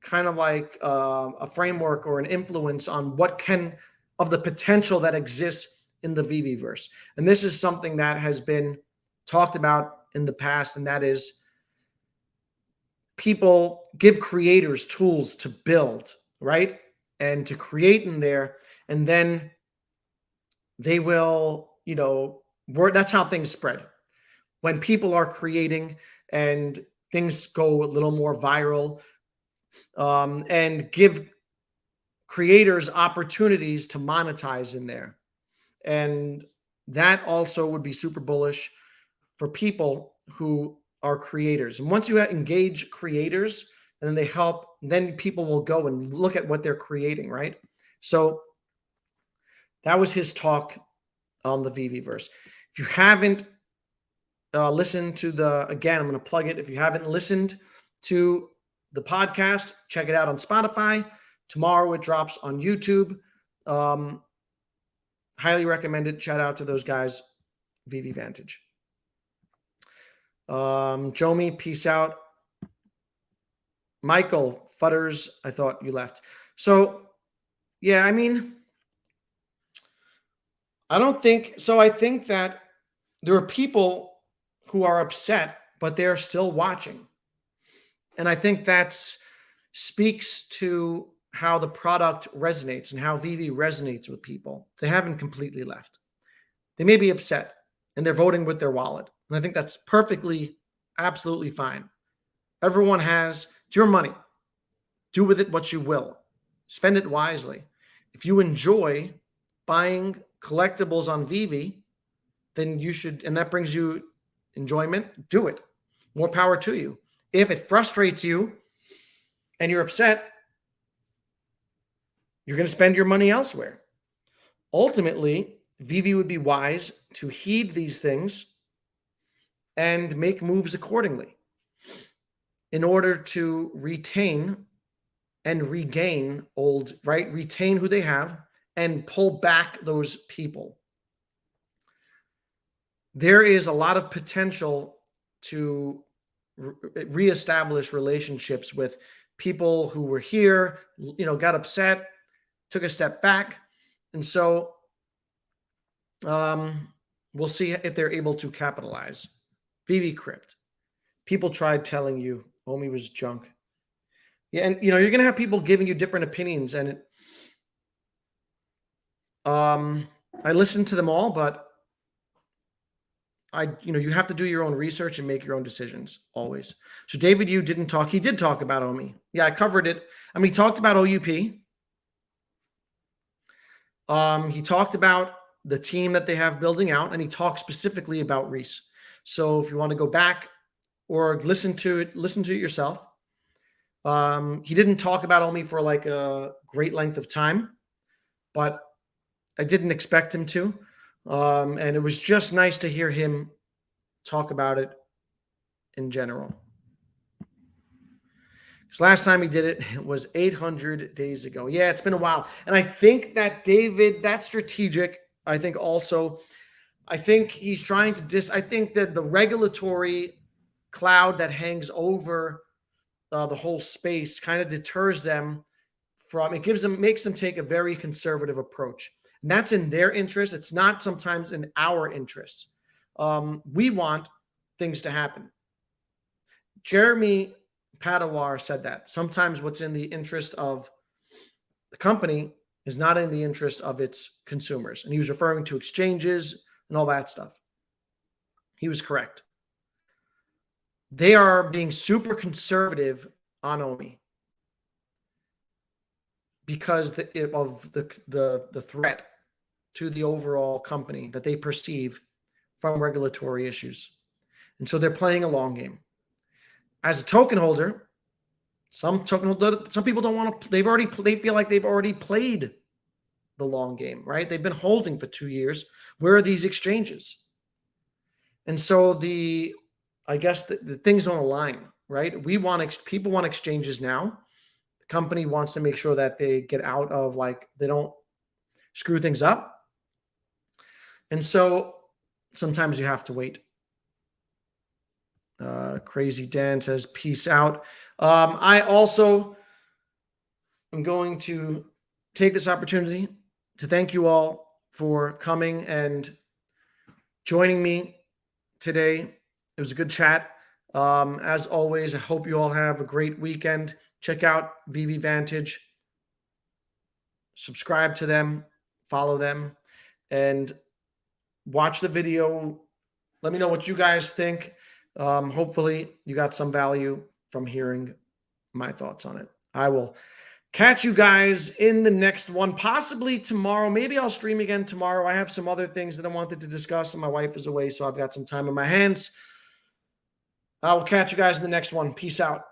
S1: kind of like a framework or an influence on what can of the potential that exists in the VV-verse. And this is something that has been talked about in the past, and that is people give creators tools to build, right? And to create in there, and then they will, that's how things spread. When people are creating and things go a little more viral, and give creators opportunities to monetize in there. And that also would be super bullish for people who are creators. And once you engage creators and then they help, then people will go and look at what they're creating, right? So that was his talk on the VV-verse. If you haven't listened to again, I'm going to plug it. If you haven't listened to the podcast, check it out on Spotify. Tomorrow it drops on YouTube. Highly recommend it. Shout out to those guys, VV Vantage. Jomi, peace out. Michael Futters, I thought you left. So, yeah, I mean, I think that there are people who are upset, but they're still watching. And I think that's speaks to how the product resonates and how VV resonates with people. They haven't completely left. They may be upset and they're voting with their wallet. And I think that's perfectly, absolutely fine. Everyone it's your money. Do with it what you will. Spend it wisely. If you enjoy buying collectibles on VV, then you should, and that brings you enjoyment, do it. More power to you. If it frustrates you and you're upset, you're going to spend your money elsewhere. Ultimately, VV would be wise to heed these things and make moves accordingly in order to retain and regain retain who they have and pull back those people. There is a lot of potential to reestablish relationships with people who were here, got upset, took a step back. And so we'll see if they're able to capitalize. VV Crypt. People tried telling you Omi was junk. Yeah, and you're going to have people giving you different opinions, and I listened to them all, but you have to do your own research and make your own decisions always. So David, you didn't talk. He did talk about Omi. Yeah, I covered it. I mean, he talked about OUP. He talked about the team that they have building out, and he talked specifically about Rhys. So if you want to go back or listen to it yourself. He didn't talk about Omi for like a great length of time, but I didn't expect him to. And it was just nice to hear him talk about it in general. Because last time he did it was 800 days ago. Yeah, it's been a while. And I think that David, that's strategic. I think also, I think he's trying to I think that the regulatory cloud that hangs over the whole space kind of deters them from, makes them take a very conservative approach. And that's in their interest. It's not sometimes in our interest. We want things to happen. Jeremy Padawar said that sometimes what's in the interest of the company is not in the interest of its consumers. And he was referring to exchanges and all that stuff. He was correct. They are being super conservative on Omi. because of the threat to the overall company that they perceive from regulatory issues. And so they're playing a long game. As a token holder, some people don't want to, they feel like they've already played the long game, right? They've been holding for 2 years. Where are these exchanges? And so I guess the things don't align, right? People want exchanges now. The company wants to make sure that they get out of, like, they don't screw things up. And so sometimes you have to wait. Crazy Dan says, peace out. I also am going to take this opportunity to thank you all for coming and joining me today. It was a good chat. As always, I hope you all have a great weekend. Check out VV Vantage. Subscribe to them, follow them, and watch the video. Let me know what you guys think. Hopefully you got some value from hearing my thoughts on it. I will catch you guys in the next one, possibly tomorrow. Maybe I'll stream again tomorrow. I have some other things that I wanted to discuss, and my wife is away, so I've got some time on my hands. I will catch you guys in the next one. Peace out.